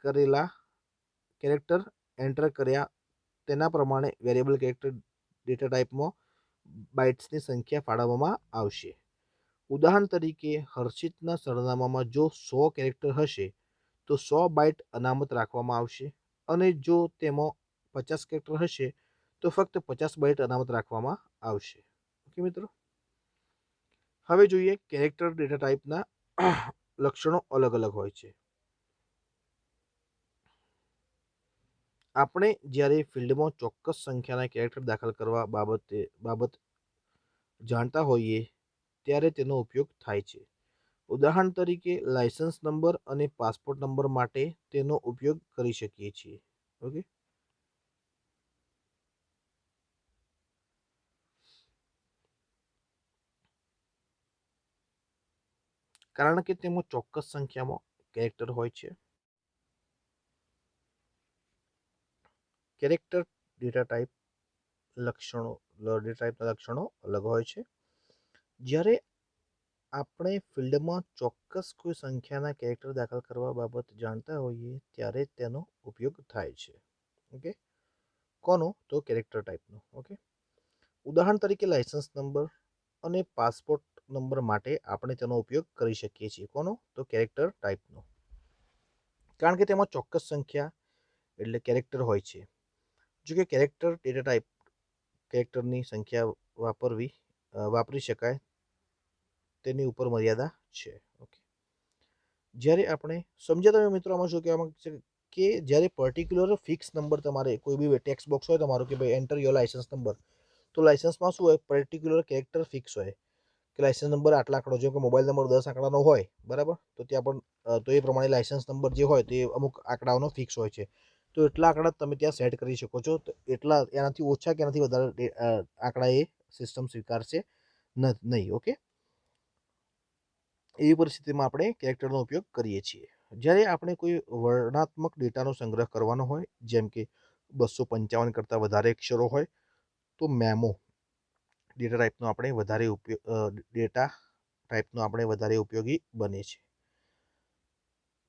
કરેલા કેરેક્ટર એન્ટર કર્યા તેના પ્રમાણે વેરિયેબલ કેરેક્ટર ડેટા ટાઈપમાં બાઇટ્સની સંખ્યા ફાળવવામાં આવશે. ઉદાહરણ તરીકે હર્ષિતના સરનામામાં જો 100 કેરેક્ટર હશે તો 100 બાઇટ અનામત રાખવામાં આવશે, અને જો તેમાં 50 કેરેક્ટર હશે તો ફક્ત 50 બાઇટ અનામત રાખવામાં આવશે. ઓકે મિત્રો, હવે જોઈએ કેરેક્ટર ડેટા ટાઈપના લક્ષણો અલગ અલગ હોય છે. આપણે જ્યારે ફિલ્ડમાં ચોક્કસ સંખ્યાના કેરેક્ટર દાખલ કરવા બાબત જાણતા હોઈએ ત્યારે તેનો ઉપયોગ થાય છે. ઉદાહરણ તરીકે લાયસન્સ નંબર અને પાસપોર્ટ નંબર માટે તેનો ઉપયોગ કરી શકીએ છીએ. ઓકે, કારણ કે તેમાં ચોક્કસ સંખ્યામાં કેરેક્ટર હોય છે. કેરેક્ટર ડેટા ટાઈપના લક્ષણો અલગ હોય છે. જ્યારે આપણે ફિલ્ડમાં ચોક્કસ કોઈ સંખ્યાના કેરેક્ટર દાખલ કરવા બાબત જાણતા હોઈએ ત્યારે તેનો ઉપયોગ થાય છે. ઓકે, કોનો તો કેરેક્ટર ટાઈપનો. ઓકે, ઉદાહરણ તરીકે લાયસન્સ નંબર અને પાસપોર્ટ નંબર માટે આપણે તેનો ઉપયોગ કરી શકીએ છીએ. કોનો તો કેરેક્ટર ટાઈપનો, કારણ કે તેમાં ચોક્કસ સંખ્યા એટલે કેરેક્ટર હોય છે. જો કે કેરેક્ટર ડેટા ટાઈપ કેરેક્ટરની સંખ્યા વાપરી શકાય તેની ઉપર મર્યાદા છે. ઓકે, જ્યારે આપણે સમજ્યા તમે મિત્રો આમાં શું કહેવામાં છે કે જ્યારે પર્ટિક્યુલર ફિક્સ નંબર તમારે કોઈ બી ટેક્સ્ટ બોક્સ હોય તમારું કે ભાઈ એન્ટર યોર લાયસન્સ નંબર, તો લાયસન્સમાં શું હોય પર્ટિક્યુલર કેરેક્ટર ફિક્સ હોય કે લાયસન્સ નંબર આટલા આંકડો, જેમ કે મોબાઈલ નંબર 10 આંકડાનો હોય, બરાબર, તો ત્યાં પણ તો એ પ્રમાણે લાયસન્સ નંબર જે હોય તે અમુક આંકડાઓનો ફિક્સ હોય છે. તો એટલા આંકડા તમે ત્યાં સેટ કરી શકો છો. તો એટલા એનાથી ઓછા કે એનાથી વધારે આંકડા એ સિસ્ટમ સ્વીકારશે નહીં. ઓકે, એવી પરિસ્થિતિમાં આપણે કેરેક્ટરનો ઉપયોગ કરીએ છીએ. જ્યારે આપણે કોઈ વર્ણનાત્મક ડેટાનો સંગ્રહ કરવાનો હોય, જેમ કે 255 કરતાં વધારે અક્ષરો હોય, તો મેમો ડેટા ટાઈપનો આપણે વધારે ઉપયોગી બને છે.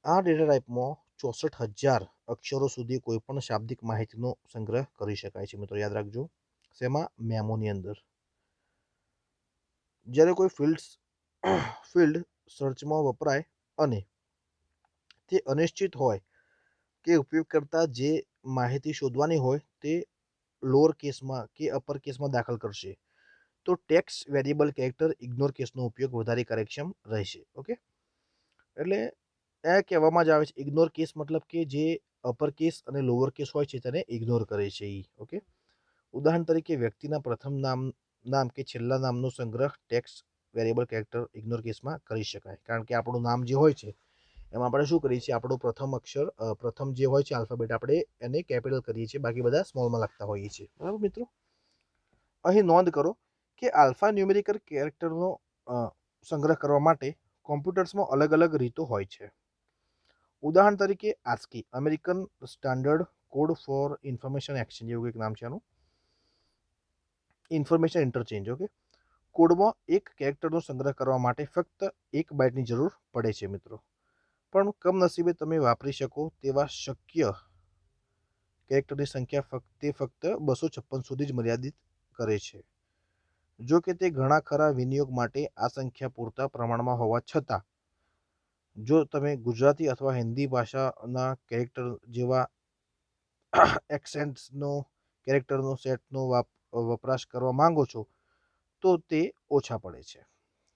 આ ડેટા ટાઈપમાં 64,000 અક્ષરો સુધી કોઈપણ શાબ્દિક માહિતીનો સંગ્રહ કરી શકાય છે. મિત્રો યાદ રાખજો, શેમાં? મેમોની અંદર. જ્યારે કોઈ ફિલ્ડ સર્ચમાં વપરાય અને તે અનિશ્ચિત હોય કે ઉપયોગકર્તા જે માહિતી શોધવાની હોય તે લોઅર કેસમાં કે અપર કેસમાં દાખલ કરશે, તો ટેક્સ્ટ વેરિયેબલ કેરેક્ટર ઇગ્નોર કેસનો ઉપયોગ વધારે કાર્યક્ષમ રહેશે. ઓકે, એટલે એ કહેવામાં જ આવે છે ઇગ્નોર કેસ મતલબ કે જે અપર કેસ અને લોઅર કેસ હોય છે તેને ઇગ્નોર કરે છે. ઓકે, ઉદાહરણ તરીકે વ્યક્તિના પ્રથમ નામ કે છેલ્લા નામનો સંગ્રહ ટેક્સ્ટ વેરિયેબલ કેરેક્ટર ઇગ્નોર કેસમાં કરી શકાય. કારણ કે આપણું નામ જે હોય છે એમાં આપણે શું કરીએ છીએ, આપણું પ્રથમ જે હોય છે આલ્ફાબેટ, આપણે એને કેપિટલ કરીએ છીએ, બાકી બધા સ્મોલમાં લખતા હોઈએ છીએ. બરાબર મિત્રો, અહીં નોંધ કરો કે આલ્ફા ન્યુમેરિકલ કેરેક્ટરનો સંગ્રહ કરવા માટે કોમ્પ્યુટર્સમાં અલગ અલગ રીતો હોય છે. ઉદાહરણ તરીકે ASCII, American standard code four information exchange, એવું એક નામ છે આનું, ઇન્ફોર્મેશન ઇન્ટરચેન્જ. ઓકે, કોડમાં એક કેરેક્ટરનો સંગ્રહ કરવા માટે ફક્ત 1 બાઇટની જરૂર પડે છે મિત્રો, પણ કમનસીબે તમે વાપરી શકો તેવા શક્ય કેરેક્ટરની સંખ્યા ફક્ત 256 સુધી જ મર્યાદિત કરે છે. જો કે તે ઘણા ખરા વિનિયોગ માટે આ સંખ્યા પૂરતા પ્રમાણમાં હોવા છતાં, જો તમે ગુજરાતી અથવા હિન્દી ભાષાના કેરેક્ટર જેવા એક્સેન્ટ્સનો કેરેક્ટરનો સેટનો વપરાશ કરવા માંગો છો તો તે ઓછા પડે છે.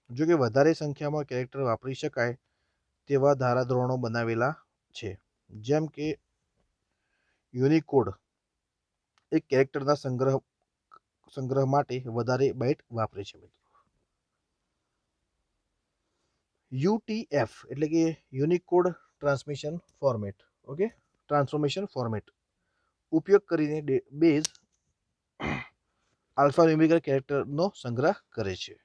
જો કે વધારે સંખ્યામાં કેરેક્ટર વાપરી શકાય તેવા ધારાધોરણો બનાવેલા છે, જેમ કે યુનિકોડ એક કેરેક્ટરના સંગ્રહ માટે વધારે બાઇટ વાપરે છે. UTF એટલે કે યુનિકોડ ટ્રાન્સફોર્મેશન ફોર્મેટ ઉપયોગ કરીને બેઝ આલ્ફાન્યુમેરિકલ કેરેક્ટરનો સંગ્રહ કરે છે,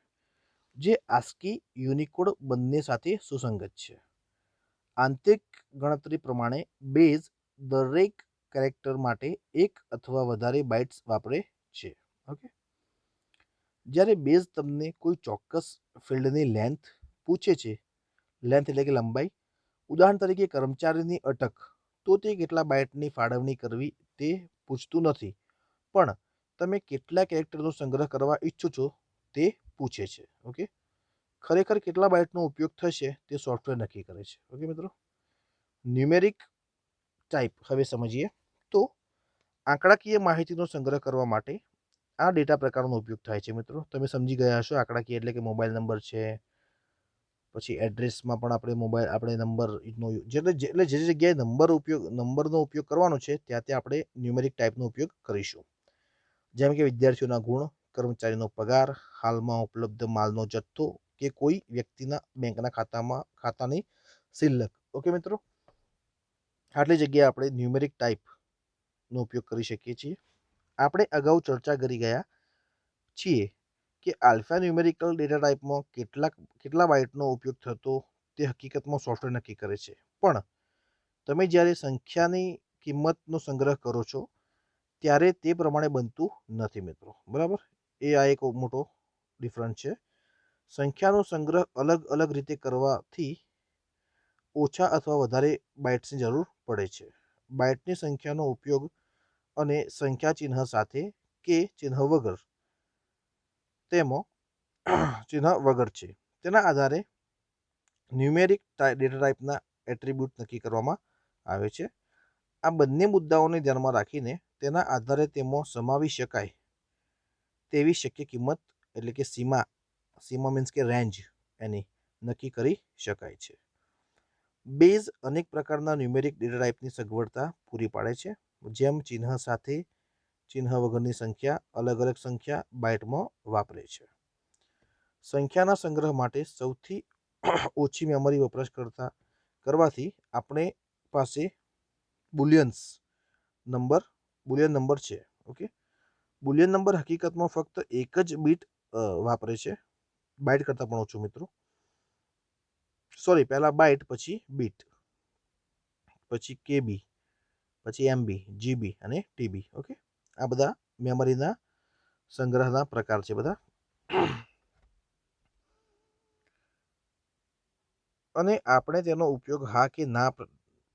જે ASCII યુનિકોડ બંને સાથે સુસંગત છે. આંતરિક ગણતરી પ્રમાણે બેઝ દરેક કેરેક્ટર માટે 1 અથવા વધારે બાઇટ્સ વાપરે છે. ઓકે, જ્યારે બેઝ તમને કોઈ ચોક્કસ ફિલ્ડની લેન્થ પૂછે છે, લેન્થ એટલે કે લંબાઈ, ઉદાહરણ તરીકે કર્મચારીની અટક, તો તે કેટલા બાઇટની ફાળવણી કરવી તે પૂછતું નથી, પણ તમે કેટલા કેરેક્ટરનો સંગ્રહ કરવા ઈચ્છો છો તે પૂછે છે. ઓકે, ખરેખર કેટલા બાઇટનો ઉપયોગ થશે તે સોફ્ટવેર નક્કી કરે છે. ઓકે મિત્રો, ન્યુમેરિક ટાઈપ હવે સમજીએ. તો આંકડાકીય માહિતીનો સંગ્રહ કરવા માટે આ ડેટા પ્રકારનો ઉપયોગ થાય છે. મિત્રો તમે સમજી ગયા હશો, આંકડાકીય એટલે કે મોબાઈલ નંબર છે, પછી એડ્રેસમાં પણ આપણે નંબરનો એટલે જે જગ્યાએ નંબરનો ઉપયોગ કરવાનો છે ત્યાં આપણે ન્યુમેરિક ટાઈપનો ઉપયોગ કરીશું. જેમ કે વિદ્યાર્થીઓના ગુણ, કર્મચારીનો પગાર, હાલમાં ઉપલબ્ધ માલનો જથ્થો કે કોઈ વ્યક્તિના બેંકના ખાતાની શિલ્લક. ઓકે મિત્રો, આટલી જગ્યાએ આપણે ન્યુમેરિક ટાઈપનો ઉપયોગ કરી શકીએ છીએ. આપણે અગાઉ ચર્ચા કરી ગયા છીએ કે આલ્ફા ન્યુમેરિકલ ડેટા ટાઈપમાં કેટલા બાઇટનો ઉપયોગ થતો તે હકીકતમાં સોફ્ટવેર નક્કી કરે છે, પણ તમે જ્યારે સંખ્યાની કિંમતનો સંગ્રહ કરો છો ત્યારે તે પ્રમાણે બનતું નથી મિત્રો. બરાબર, આ એક મોટો ડિફરન્સ છે. સંખ્યાનો સંગ્રહ અલગ અલગ રીતે કરવાથી ઓછા અથવા વધારે બાઇટ્સની જરૂર પડે છે. બાઇટની સંખ્યાનો ઉપયોગ અને સંખ્યા ચિહ્ન સાથે કે ચિહ્ન વગર છે, તેના આધારે ન્યુમેરિક ડેટા ટાઈપના એટ્રીબ્યુટ નક્કી કરવામાં આવે છે. આ બંને મુદ્દાઓને ધ્યાનમાં રાખીને તેના આધારે તેમાં સમાવી શકાય તેવી શક્ય કિંમત એટલે કે સીમા મીન્સ કે રેન્જ એની નક્કી કરી શકાય છે. બેઝ અનેક પ્રકારના ન્યુમેરિક ડેટા ટાઈપની સગવડતા પૂરી પાડે છે, જેમ ચિહ્ન સાથે ચિહ્ન વગરની સંખ્યા, અલગ અલગ સંખ્યા બાઇટમાં વાપરે છે. સંખ્યાના સંગ્રહ માટે સૌથી ઓછી મેમરી વપરાશ કરવાથી આપણે પાસે બુલિયન્સ નંબર બુલિયન નંબર છે. ઓકે, બુલિયન નંબર હકીકતમાં ફક્ત એક જ બીટ વાપરે છે, બાઇટ કરતાં પણ ઓછું મિત્રો. સોરી, પહેલાં બાઇટ, પછી બીટ, પછી કેબી, પછી એમબી, જીબી અને ટીબી. ઓકે, આ બધા મેમરીના સંગ્રહના પ્રકાર છે બધા. અને આપણે તેનો ઉપયોગ હા કે ના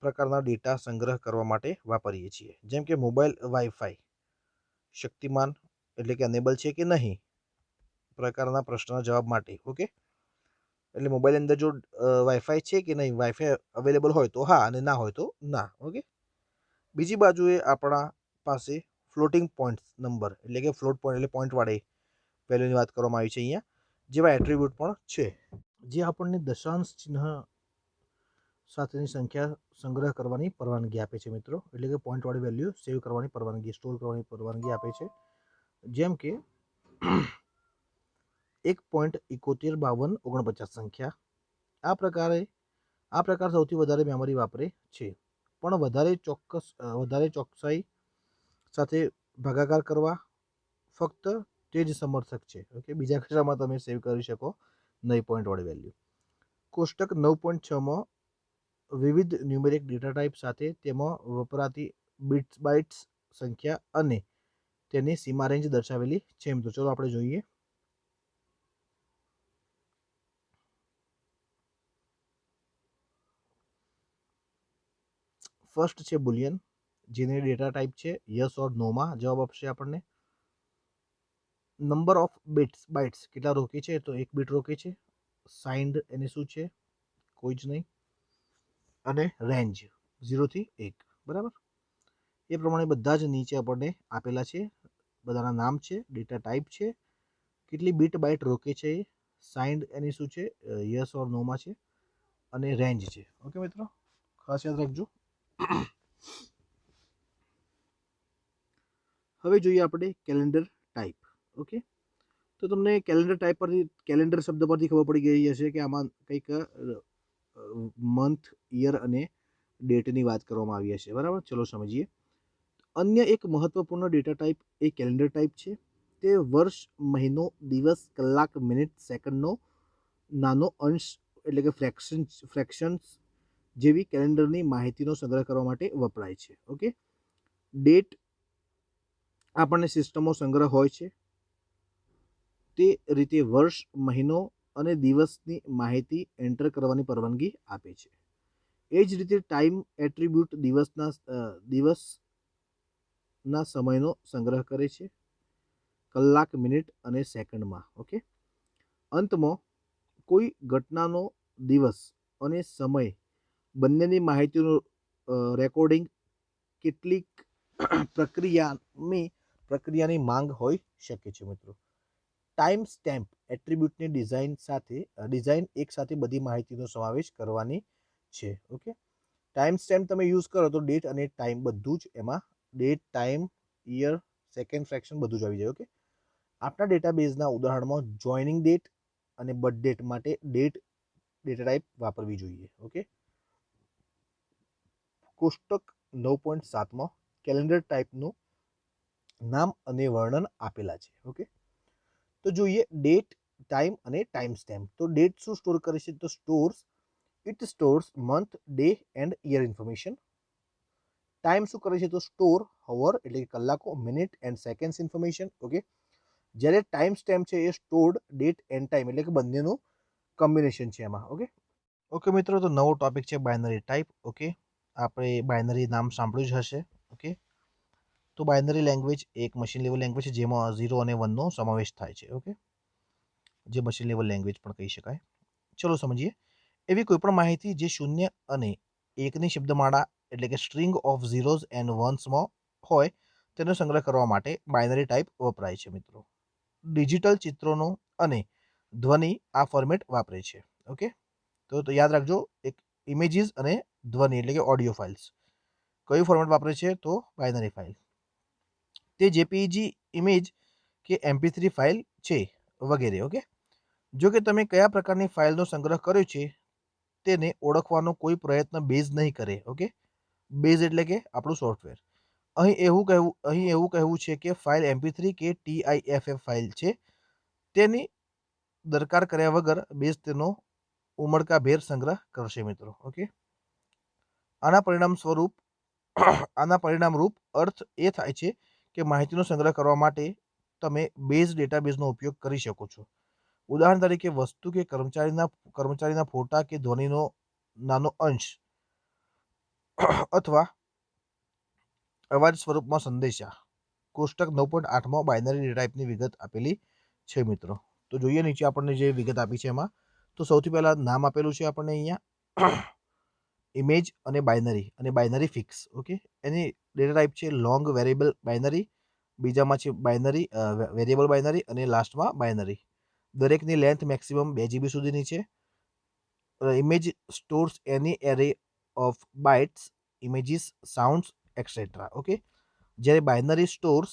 પ્રકારના ડેટા સંગ્રહ કરવા માટે વાપરીએ છીએ. જેમ કે મોબાઈલ વાઈફાઈ શક્તિમાન એટલે કે અનેબલ છે કે નહીં પ્રકારના પ્રશ્નના જવાબ માટે. ઓકે, એટલે મોબાઈલ અંદર જો વાઈફાઈ છે કે નહીં, વાઈફાઈ અવેલેબલ હોય તો હા અને ના હોય તો ના. ઓકે, બીજી બાજુએ આપણા પાસે ફ્લોટિંગ પોઈન્ટ નંબર એટલે કે ફ્લોટ પોઈન્ટ એટલે પોઈન્ટવાળી વેલ્યુની વાત કરવામાં આવી છે અહીંયા, જેવા એટ્રીબ્યુટ પણ છે, જે આપણને દશાંશ ચિહ્ન સાથેની સંખ્યા સંગ્રહ કરવાની પરવાનગી આપે છે મિત્રો. એટલે કે પોઈન્ટવાળી વેલ્યુ સેવ કરવાની પરવાનગી, સ્ટોર કરવાની પરવાનગી આપે છે. જેમ કે 1.715249 સંખ્યા. આ પ્રકાર સૌથી વધારે મેમરી વાપરે છે, પણ વધારે ચોકસાઈ સાથે ભાગાકાર કરવા ફક્ત તે જ સમર્થક છે. ઓકે, બીજા કશામાં તમે સેવ કરી શકો નહીં પોઈન્ટવાળી વેલ્યુ. કોષ્ટક 9.6માં વિવિધ ન્યુમેરિક ડેટા ટાઈપ સાથે તેમાં વપરાતી બાઇટ્સ સંખ્યા અને તેની સીમા રેન્જ દર્શાવેલી છે. તો ચલો આપણે જોઈએ. ફર્સ્ટ છે બુલિયન, જેની ડેટા ટાઈપ છે યસ ઓર નોમાં જવાબ આપશે આપણને. નંબર ઓફ બાઇટ્સ કેટલા રોકે છે, તો 1 બીટ રોકે છે. સાઇન્ડ એની શું છે, કોઈ જ નહીં. અને રેન્જ 0 થી 1. બરાબર, એ પ્રમાણે બધા જ નીચે આપણને આપેલા છે, બધાના નામ છે, ડેટા ટાઈપ છે, કેટલી બીટ બાઇટ રોકે છે, સાઇન્ડ એની શું છે, યસ ઓર નોમાં છે, અને રેન્જ છે. ઓકે મિત્રો, ખાસ યાદ રાખજો. હવે જોઈએ આપણે કેલેન્ડર ટાઈપ. ઓકે, તો તમને કેલેન્ડર ટાઈપ પરથી, કેલેન્ડર શબ્દ પરથી ખબર પડી ગઈ હશે કે આમાં કંઈક મંથ, યર અને ડેટની વાત કરવામાં આવી હશે. બરાબર, ચલો સમજીએ. અન્ય એક મહત્વપૂર્ણ ડેટા ટાઈપ એ કેલેન્ડર ટાઈપ છે. તે વર્ષ, મહિનો, દિવસ, કલાક, મિનિટ, સેકન્ડનો નાનો અંશ એટલે કે ફ્રેક્શન્સ જેવી કેલેન્ડરની માહિતીનો સંગ્રહ કરવા માટે વપરાય છે. ઓકે, ડેટ આપણને સિસ્ટમો સંગ્રહ હોય છે, તે રીતે વર્ષ, મહિનો અને દિવસની માહિતી એન્ટર કરવાની પરવાનગી આપે છે. એ જ રીતે ટાઈમ એટ્રીબ્યુટ દિવસના સમયનો સંગ્રહ કરે છે, કલાક, મિનિટ અને સેકન્ડમાં. ઓકે, અંતમાં કોઈ ઘટનાનો દિવસ અને સમય બંનેની માહિતીનું રેકોર્ડિંગ કેટલીક પ્રક્રિયાની માંગ હોઈ શકે છે મિત્રો. ટાઈમ સ્ટેમ્પ એટ્રીબ્યુટની ડિઝાઇન એક સાથે બધી માહિતીનો સમાવેશ કરવાની છે. ઓકે, ટાઈમ સ્ટેમ્પ તમે યુઝ કરો તો ડેટ અને ટાઈમ બધું જ એમાં, date, time, year, second, fraction બધું જ આવી જાય. ઓકે, આપણા ડેટાબેઝના ઉદાહરણમાં જોઈનિંગ ડેટ અને બર્થ ડેટ માટે ડેટા ટાઈપ વાપરવી જોઈએ. ઓકે, કોષ્ટક 9.7માં કેલેન્ડર ટાઈપનું નામ અને વર્ણન આપેલા છે. ઓકે, તો જોઈએ ડેટ, ટાઈમ અને ટાઈમ સ્ટેમ્પ. તો ડેટ શું સ્ટોર કરે છે, તો it stores month, day and year information. Time શું કરે છે, તો સ્ટોર હવર એટલે કે કલાકો, minute and seconds information. Okay, જ્યારે ટાઈમ સ્ટેમ્પ છે એ સ્ટોર્ડ ડેટ એન્ડ ટાઈમ એટલે કે બંનેનું કોમ્બિનેશન છે એમાં. ઓકે મિત્રો, તો નવો ટોપિક છે બાયનરી ટાઈપ. ઓકે, આપણે બાયનરી નામ સાંભળ્યું જ હશે. ઓકે, તો બાયનરી લેંગ્વેજ એક મશીન લેવલ લેંગ્વેજ છે, જેમાં 0 અને 1નો સમાવેશ થાય છે. ઓકે, જે મશીન લેવલ લેંગ્વેજ પણ કહી શકાય. ચલો સમજીએ. એવી કોઈપણ માહિતી જે 0 અને 1ની શબ્દમાળા એટલે કે સ્ટ્રિંગ ઓફ ઝીરોઝ એન્ડ વન્સમાં હોય તેનો સંગ્રહ કરવા માટે બાયનરી ટાઈપ વપરાય છે મિત્રો. ડિજિટલ ચિત્રોનો અને ધ્વનિ આ ફોર્મેટ વાપરે છે. ઓકે, તો યાદ રાખજો, એક ઇમેજીસ અને ધ્વનિ એટલે કે ઓડિયો ફાઇલ્સ કયું ફોર્મેટ વાપરે છે, તો બાયનરી ફાઇલ. તે જેપીઈજી ઇમેજ કે MP3 ફાઇલ છે વગેરે. ઓકે, જો કે તમે કયા પ્રકારની ફાઇલનો સંગ્રહ કર્યો છે તેને ઓળખવાનો કોઈ પ્રયત્ન બેઝ નહીં કરે. ઓકે, બેઝ એટલે કે આપણું સોફ્ટવેર. અહીં એવું કહેવું છે કે ફાઇલ MP3 કે TIFF ફાઇલ છે તેની દરકાર કર્યા વગર બેઝ તેનો ઉમળકાભેર સંગ્રહ કરશે મિત્રો. ઓકે, આના પરિણામ રૂપ અર્થ એ થાય છે કે માહિતીનો સંગ્રહ કરવા માટે તમે બેઝ ડેટાબેઝનો ઉપયોગ કરી શકો છો. ઉદાહરણ તરીકે વસ્તુ કે કર્મચારીના ફોટા કે ધ્વનિનો નાનો અંશ અથવા અવાજ સ્વરૂપમાં સંદેશા. કોષ્ટક 9.8માં બાઇનરી ડેટા ટાઈપની વિગત આપેલી છે મિત્રો. તો જોઈએ નીચે આપણને જે વિગત આપી છે એમાં. તો સૌથી પહેલા નામ આપેલું છે આપણને અહીંયા ઇમેજ અને બાઇનરી ફિક્સ. ઓકે, એની ડેટા ટાઈપ છે લોંગ વેરિયેબલ બાઇનરી, બીજામાં છે બાઇનરી વેરિયેબલ બાઇનરી અને લાસ્ટમાં બાઇનરી. દરેકની લેન્થ મેક્સિમમ 2 GB સુધીની છે. ઇમેજ સ્ટોર્સ એની array of bytes, images, sounds etcetera. Okay, જ્યારે બાઇનરી સ્ટોર્સ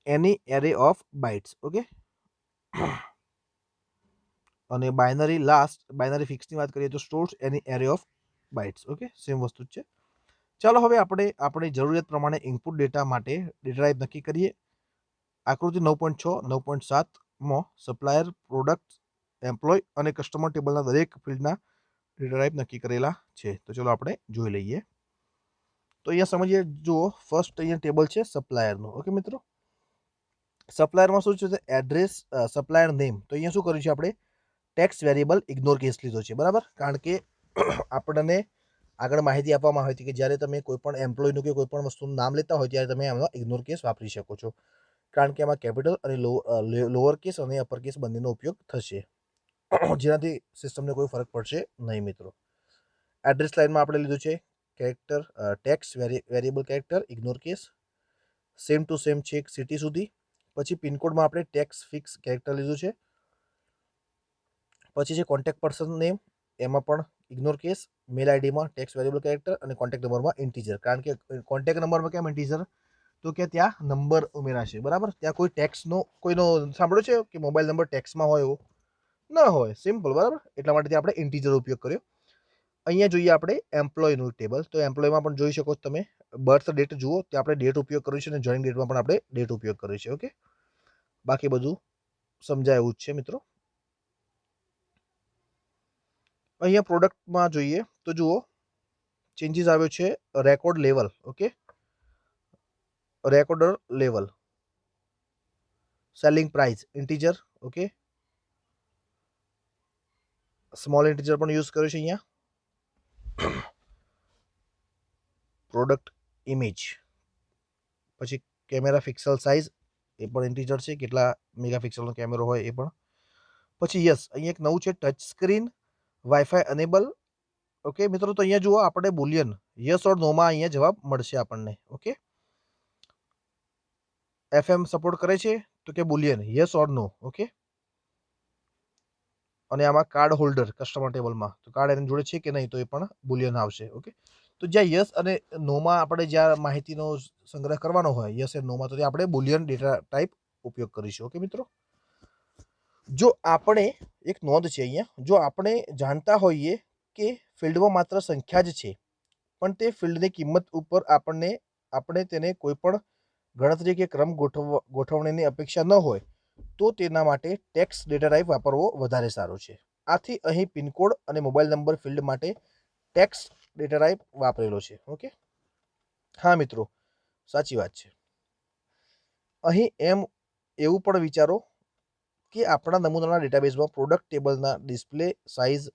એની એરે ઓફ બાઇટ્સ. ઓકે, અને બાઇનરી ફિક્સની વાત કરીએ તો સ્ટોર્સ એની array of bytes. Okay, same વસ્તુ જ છે. ચાલો હવે આપણે આપણી જરૂરિયાત પ્રમાણે ઇનપુટ ડેટા માટે ડેટા ટાઈપ નક્કી કરીએ. આકૃતિ 9.6 9.7માં સપ્લાયર, પ્રોડક્ટ, એમ્પ્લોય અને કસ્ટમર ટેબલના દરેક ફિલ્ડના ડેટા ટાઈપ નક્કી કરેલા છે. તો ચલો આપણે જોઈ લઈએ. તો અહીંયા સમજીએ. જુઓ, ફર્સ્ટ અહીંયા ટેબલ છે સપ્લાયરનું. ઓકે મિત્રો, સપ્લાયરમાં શું છે? Address, supplier name. તો અહીંયા શું કર્યું છે આપણે? ટેક્સ્ટ વેરિયેબલ ઇગ્નોર કેસ લીધો છે, બરાબર. કારણ કે આપણને આગળ માહિતી આપવામાં આવી હતી કે જ્યારે તમે કોઈ પણ એમ્પ્લોયનું કે કોઈ પણ વસ્તુનું નામ લેતા હોય ત્યારે તમે એમાં ઇગ્નોર કેસ વાપરી શકો છો, કારણ કે એમાં કેપિટલ અને લોઅર કેસ અને અપર કેસ બંનેનો ઉપયોગ થશે, જેનાથી સિસ્ટમને કોઈ ફરક પડશે નહીં મિત્રો. એડ્રેસ લાઇનમાં આપણે લીધું છે character, text variable character ignore case, same to same છે સિટી સુધી. પછી પિનકોડમાં આપણે ટેક્સ્ટ ફિક્સ કેરેક્ટર લીધું છે. પછી છે કોન્ટેક્ટ પર્સન નેમ, એમાં પણ ઇગ્નોર કેસ. મેલ આઈડીમાં ટેક્સ્ટ વેરિયેબલ કેરેક્ટર અને કોન્ટેક્ટ નંબરમાં ઇન્ટીજર, કારણ કે કોન્ટેક્ટ નંબરમાં કેમ ઇન્ટીજર? તો કે ત્યાં નંબર ઉમેરાશે, બરાબર. ત્યાં કોઈ ટેક્સનો કોઈનો સાંભળ્યો છે કે મોબાઈલ નંબર ટેક્સમાં હોય એવો? ન હોય, સિમ્પલ, બરાબર. એટલા માટે આપણે ઇન્ટીજર ઉપયોગ કર્યો. અહીંયા જોઈએ આપણે એમ્પ્લોયનું ટેબલ. તો એમ્પ્લોયમાં પણ જોઈ શકો છો તમે, બર્થ ડેટ જુઓ, ત્યાં આપણે ડેટ ઉપયોગ કર્યું છે અને જોઈન ડેટમાં પણ આપણે ડેટ ઉપયોગ કર્યું છે. ઓકે, બાકી બધું સમજાય એવું જ છે મિત્રો. અહીંયા પ્રોડક્ટમાં જોઈએ તો જુઓ, ચેન્જીસ આવ્યો છે record level. Okay, recorder level, selling price integer. Okay, small integer પણ યુઝ કર્યું છે અહીંયા. પ્રોડક્ટ ઇમેજ, પછી કેમેરા પિક્સલ સાઇઝ, એ પણ ઇન્ટીજર છે, કેટલા મેગાપિક્સલનો કેમેરો હોય એ પણ. પછી યસ, અહીંયા એક નવું છે touch screen, wifi enable. Okay મિત્રો, તો અહીંયા જુઓ આપણે બુલિયન યસ ઓર નોમાં અહીંયા જવાબ મળશે આપણને. ઓકે, FM સપોર્ટ કરે છે તો કે boolean yes or no. Okay, અને આમાં કાર્ડ હોલ્ડર કસ્ટમર ટેબલમાં તો કાર્ડ એની જોડે છે કે નહીં તો એ પણ બુલિયન આવશે. ઓકે, તો જ્યાં યસ અને નોમાં આપણે જ્યાં માહિતીનો સંગ્રહ કરવાનો હોય યસ અને નોમાં, તો ત્યાં આપણે બુલિયન ડેટા ટાઈપ ઉપયોગ કરીશું. ઓકે મિત્રો, જો આપણે એક નોંધ છે અહીંયા, જો આપણે જાણતા હોઈએ કે ફિલ્ડમાં માત્ર સંખ્યા જ છે પણ તે ફિલ્ડની કિંમત ઉપર આપણે તેને કોઈ પણ ગણતરી કે ક્રમ ગોઠવણીની અપેક્ષા ન હોય તો તેના માટે ટેક્સ્ટ ડેટા ટાઈપ વાપરવો વધારે સારો છે. આથી અહીં પિનકોડ અને મોબાઈલ નંબર ફિલ્ડ માટે ટેક્સ્ટ ડેટા ટાઈપ વાપરેલો છે. ઓકે, હા મિત્રો, સાચી વાત છે. અહીં એવું પણ વિચારો કે આપણા નમૂનાના ડેટાબેઝમાં પ્રોડક્ટ ટેબલના display size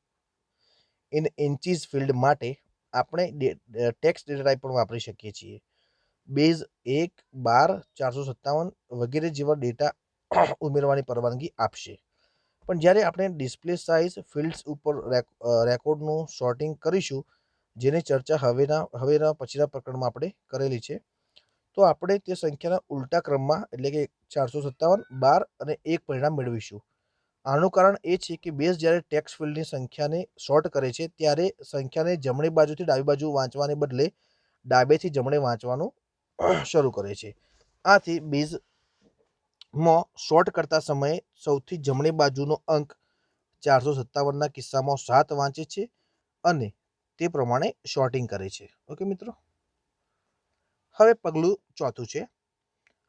in inches field માટે આપણે ટેક્સ્ટ ડેટા ટાઈપ પણ વાપરી શકીએ છીએ. બેઝ 1, 12, 457 વગેરે જેવા ડેટા ઉમેરવાની પરવાનગી આપશે. પણ જ્યારે આપણે ડિસ્પ્લે સાઇઝ ફિલ્ડ્સ ઉપર રેકોર્ડનું સોર્ટિંગ કરીશું, જેની ચર્ચા હવેના પછીના પ્રકરણમાં આપણે કરેલી છે, તો આપણે તે સંખ્યાના ઉલટા ક્રમમાં એટલે કે 457, 12 અને 1 પરિણામ મેળવીશું. આનું કારણ એ છે કે બેઝ જ્યારે ટેક્સ્ટ ફિલ્ડની સંખ્યાને સોર્ટ કરે છે ત્યારે સંખ્યાને જમણી બાજુથી ડાબી બાજુ વાંચવાને બદલે ડાબેથી જમણે વાંચવાનું શરૂ કરે છે. આથી બેઝમાં સોર્ટ કરતા સમયે સૌથી જમણી બાજુનો અંક 457ના કિસ્સામાં 7 વાંચે છે અને તે પ્રમાણે શોર્ટિંગ કરે છે. ઓકે મિત્રો, હવે પગલું ચોથું છે,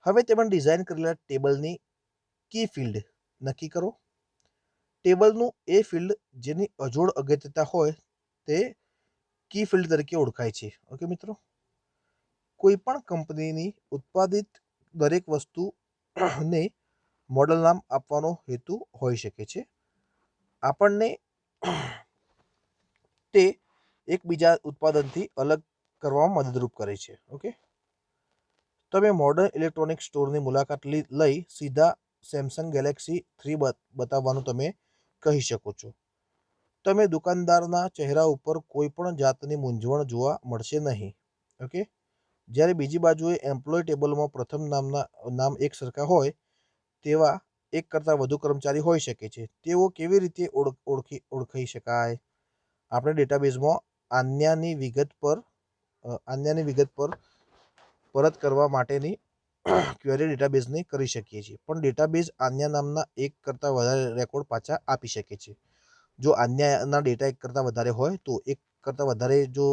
હવે તેમણે ડિઝાઇન કરેલા ટેબલની કી ફિલ્ડ નક્કી કરો. ટેબલનું એ ફિલ્ડ જેની અજોડ અગત્યતા હોય તે કી ફિલ્ડ તરીકે ઓળખાય છે. ઓકે મિત્રો, કોઈ પણ કંપનીની ઉત્પાદિત દરેક વસ્તુને મોડલ નામ આપવાનો હેતુ હોઈ શકે છે. આપણને તે એકબીજા ઉત્પાદનથી અલગ કરવામાં મદદરૂપ કરે છે. ઓકે, તમે મોડર્ન ઇલેક્ટ્રોનિક સ્ટોરની મુલાકાત લઈ સીધા સેમસંગ ગેલેક્સી 3 બતાવવાનું તમે કહી શકો છો. તમે દુકાનદારના ચહેરા ઉપર કોઈ પણ જાતની મૂંઝવણ જોવા મળશે નહીં. ઓકે, જ્યારે બીજી બાજુએ એમ્પ્લોય ટેબલમાં પ્રથમ નામ એક સરખા હોય તેવા એક કરતાં વધુ કર્મચારી હોઈ શકે છે. તેઓ કેવી રીતે ઓળખી શકાય? આપણે ડેટાબેઝમાં આન્યાની વિગત પર પરત કરવા માટેની ક્વેરી ડેટાબેઝને કરી શકીએ છીએ, પણ ડેટાબેઝ આન્યા નામના એક કરતાં વધારે રેકોર્ડ પાછા આપી શકે છે. જો આન્યાના ડેટા એક કરતાં વધારે હોય તો એક કરતાં વધારે જો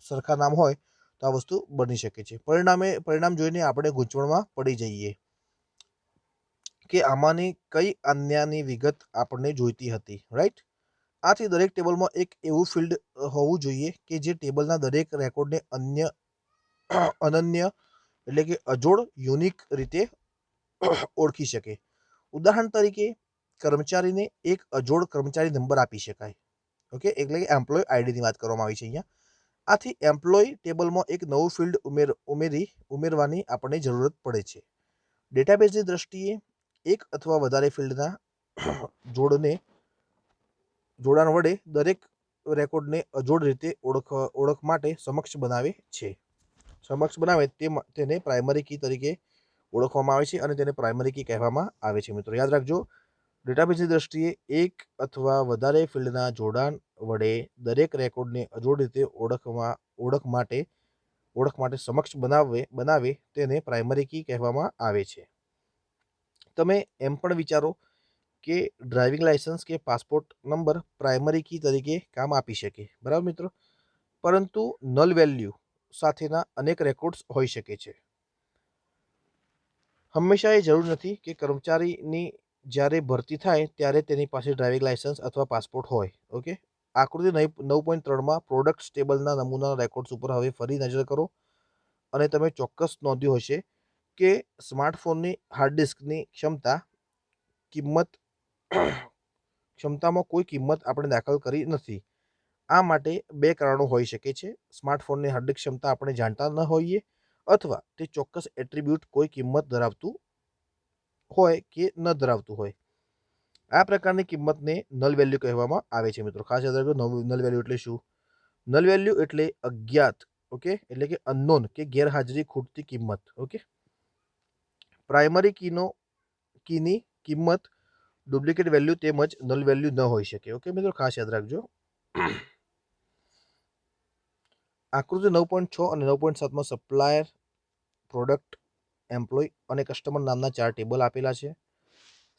સરખા નામ હોય તો આ વસ્તુ બની શકે છે. પરિણામ જોઈને આપણે ગૂંચવણમાં પડી જઈએ કે આમાંની કઈ આન્યાની વિગત આપણને જોઈતી હતી. રાઈટ? આથી દરેક ટેબલમાં એક એવું ફિલ્ડ હોવું જોઈએ કે જે ટેબલના દરેક રેકોર્ડને અનન્ય એટલે કે અજોડ યુનિક રીતે ઓળખી શકે. ઉદાહરણ તરીકે કર્મચારીને એક અજોડ કર્મચારી નંબર આપી શકાય. ઓકે, એટલે કે એમ્પ્લોય આઈડીની વાત કરવામાં આવી છે અહીંયા. આથી એમ્પ્લોય ટેબલમાં એક નવું ફિલ્ડ ઉમેરવાની આપણને જરૂરત પડે છે. ડેટાબેઝની દ્રષ્ટિએ એક અથવા વધારે ફિલ્ડના જોડાણ વડે દરેક રેકોર્ડને અજોડ રીતે ઓળખ માટે સક્ષમ બનાવે તેને પ્રાઇમરી કી તરીકે ઓળખવામાં આવે છે અને તેને પ્રાઇમરી કી કહેવામાં આવે છે. મિત્રો યાદ રાખજો, ડેટાબેઝની દ્રષ્ટિએ એક અથવા વધારે ફિલ્ડના જોડાણ વડે દરેક રેકોર્ડને અજોડ રીતે ઓળખ માટે સક્ષમ બનાવે તેને પ્રાઇમરી કી કહેવામાં આવે છે. તમે એમ પણ વિચારો કે ડ્રાઇવિંગ લાયસન્સ કે પાસપોર્ટ નંબર પ્રાઇમરી કી તરીકે કામ આપી શકે. બરાબર મિત્રો, પરંતુ નલ વેલ્યુ સાથેના અનેક રેકોર્ડ્સ હોઈ શકે છે. હંમેશા એ જરૂર નથી કે કર્મચારીની જ્યારે ભરતી થાય ત્યારે તેની પાસે ડ્રાઇવિંગ લાયસન્સ અથવા પાસપોર્ટ હોય. ઓકે, આકૃતિ 9.3માં પ્રોડક્ટ્સ ટેબલના નમૂના રેકોર્ડ્સ ઉપર હવે ફરી નજર કરો અને તમે ચોક્કસ નોંધ્યું હશે કે સ્માર્ટફોનની હાર્ડ ડિસ્કની ક્ષમતામાં કોઈ કિંમત આપણે દાખલ કરી નથી. આ માટે બે કારણો હોઈ શકે છે. સ્માર્ટફોનની હાર્ડ ડિસ્ક ક્ષમતા આપણે જાણતા ન હોઈએ અથવા તે ચોક્કસ એટ્રીબ્યુટ કોઈ કિંમત ધરાવતું હોય કે ન ધરાવતું હોય. આ પ્રકારની કિંમતને નલ વેલ્યુ કહેવામાં આવે છે. મિત્રો ખાસ યાદ રાખજો, નલ વેલ્યુ એટલે શું? નલ વેલ્યુ એટલે અજ્ઞાત, ઓકે, એટલે કે અનનોન કે ગેરહાજરી ખૂટતી કિંમત. ઓકે, પ્રાઇમરી કીની કિંમત ડુપ્લિકેટ વેલ્યુ તેમજ નલ વેલ્યુ ન હોઈ શકે. ઓકે મિત્રો, ખાસ યાદ રાખજો. આકૃતિ 9.6 અને 9.7માં સપ્લાયર, પ્રોડક્ટ, એમ્પ્લોય અને કસ્ટમર નામના 4 ટેબલ આપેલા છે.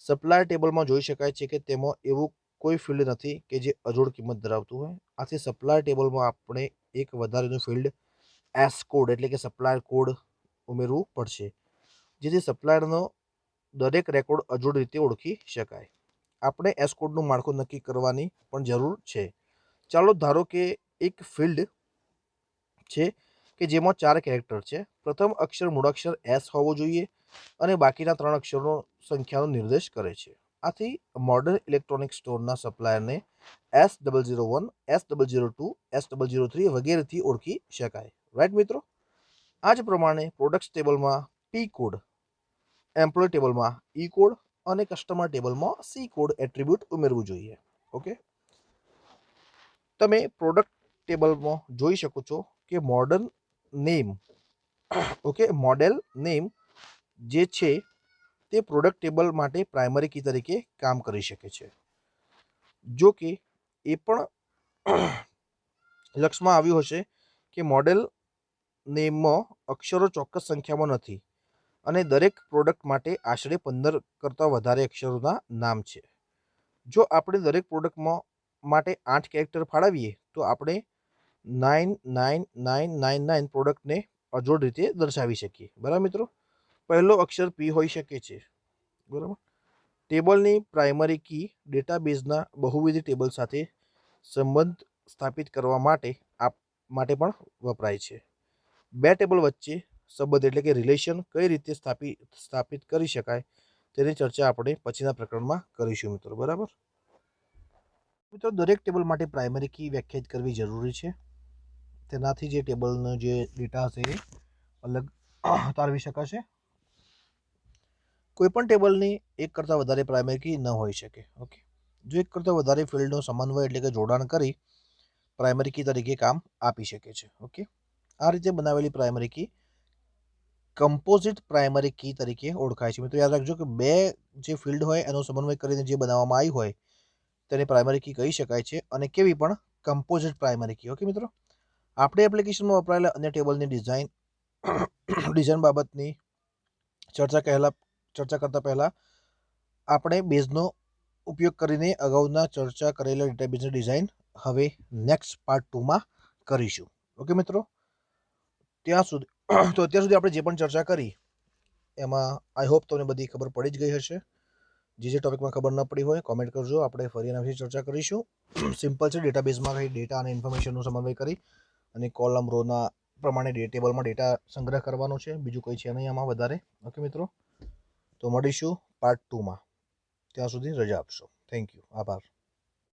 સપ્લાયર ટેબલમાં જોઈ શકાય છે કે તેમાં એવું કોઈ ફિલ્ડ નથી કે જે અજોડ કિંમત ધરાવતું હોય. આથી સપ્લાયર ટેબલમાં આપણે એક વધારેનું ફિલ્ડ એસ કોડ એટલે કે સપ્લાયર કોડ ઉમેરવું પડશે, જેથી સપ્લાયરનો દરેક રેકોર્ડ અજોડ રીતે ઓળખી શકાય. આપણે એસ કોડનું માળખું નક્કી કરવાની પણ જરૂર છે. ચાલો ધારો કે એક ફિલ્ડ છે કે જેમાં 4 કેરેક્ટર છે. પ્રથમ અક્ષર મૂળાક્ષર એસ હોવો જોઈએ અને બાકીના 3 અક્ષરો સંખ્યાનો નિર્દેશ કરે છે. આથી modern electronic સ્ટોરના સપ્લાયરને S001, S002, S003 વગેરેથી ઓળખી શકાય. રાઈટ મિત્રો? આ જ પ્રમાણે પ્રોડક્ટ્સ ટેબલમાં પી કોડ, એમ્પ્લોય ટેબલમાં ઈ કોડ અને કસ્ટમર ટેબલમાં સી કોડ એટ્રીબ્યુટ ઉમેરવું જોઈએ. ઓકે, તમે પ્રોડક્ટ ટેબલમાં જોઈ શકો છો કે મોડેલ નેમ જે છે તે પ્રોડક્ટ ટેબલ માટે પ્રાઇમરી કી તરીકે કામ કરી શકે છે. જો કે એ પણ લક્ષમાં આવ્યું હશે કે મોડેલ નેમમાં અક્ષરો ચોક્કસ સંખ્યામાં નથી અને દરેક પ્રોડક્ટ માટે આશરે 15 કરતાં વધારે અક્ષરોના નામ છે. જો આપણે દરેક પ્રોડક્ટ માટે 8 કેરેક્ટર ફાળવીએ તો આપણે 99999 પ્રોડક્ટને અજોડ રીતે દર્શાવી શકીએ। બરાબર મિત્રો, પહેલો અક્ષર પી હોઈ શકે છે। બરાબર, ટેબલની પ્રાઇમરી કી ડેટાબેઝના બહુવિધ ટેબલ સાથે સંબંધ સ્થાપિત કરવા માટે પણ વપરાય છે। બે ટેબલ વચ્ચે સંબંધ એટલે કે રિલેશન કઈ રીતે સ્થાપિત કરી શકાય તેની ચર્ચા આપણે પછીના પ્રકરણમાં કરીશું મિત્રો। બરાબર મિત્રો, દરેક ટેબલ માટે પ્રાઇમરી કી વ્યાખ્યાયિત કરવી જરૂરી છે। તેનાથી જે ટેબલનો જે ડેટા હશે એ અલગ તારવી શકાશે। કોઈપણ ટેબલની એક કરતાં વધારે પ્રાઇમરી કી ન હોઈ શકે। ઓકે, જો એક કરતાં વધારે ફિલ્ડનો સમન્વય એટલે કે જોડાણ કરી પ્રાઇમરી કી તરીકે કામ આપી શકે છે। ઓકે, આ રીતે બનાવેલી primary key composite primary key તરીકે ઓળખાય છે। મિત્રો યાદ રાખજો કે બે જે ફિલ્ડ હોય એનો સમન્વય કરીને જે બનાવવામાં આવી હોય તેને પ્રાઇમરી કી કહી શકાય છે, અને કેવી પણ કમ્પોઝિટ પ્રાઇમરી કી। ઓકે મિત્રો, આપણે એપ્લિકેશનમાં વપરાયેલા અન્ય ટેબલની ડિઝાઇન બાબતની ચર્ચા કરતા પહેલા આપણે બેઝનો ઉપયોગ કરીને અગાઉના ચર્ચા કરેલા ડેટાબેઝની ડિઝાઇન હવે નેક્સ્ટ પાર્ટ 2માં કરીશું। ઓકે મિત્રો, અત્યાર સુધી આપણે જે પણ ચર્ચા કરી એમાં આઈ હોપ તમને બધી ખબર પડી જ ગઈ હશે। જે ટોપિકમાં ખબર ન પડી હોય કોમેન્ટ કરજો, આપણે ફરી એના વિશે ચર્ચા કરીશું। સિમ્પલ છે, ડેટાબેઝમાં કંઈ ડેટા અને ઇન્ફોર્મેશનનો સમન્વય કરી અને કોલમ રોના પ્રમાણે ટેબલમાં ડેટા સંગ્રહ કરવાનો છે, બીજું કંઈ છે નહીં આમાં વધારે। ઓકે મિત્રો, તો મળીશું પાર્ટ 2માં, ત્યાં સુધી રજા આપશો। થેન્ક યુ, આભાર।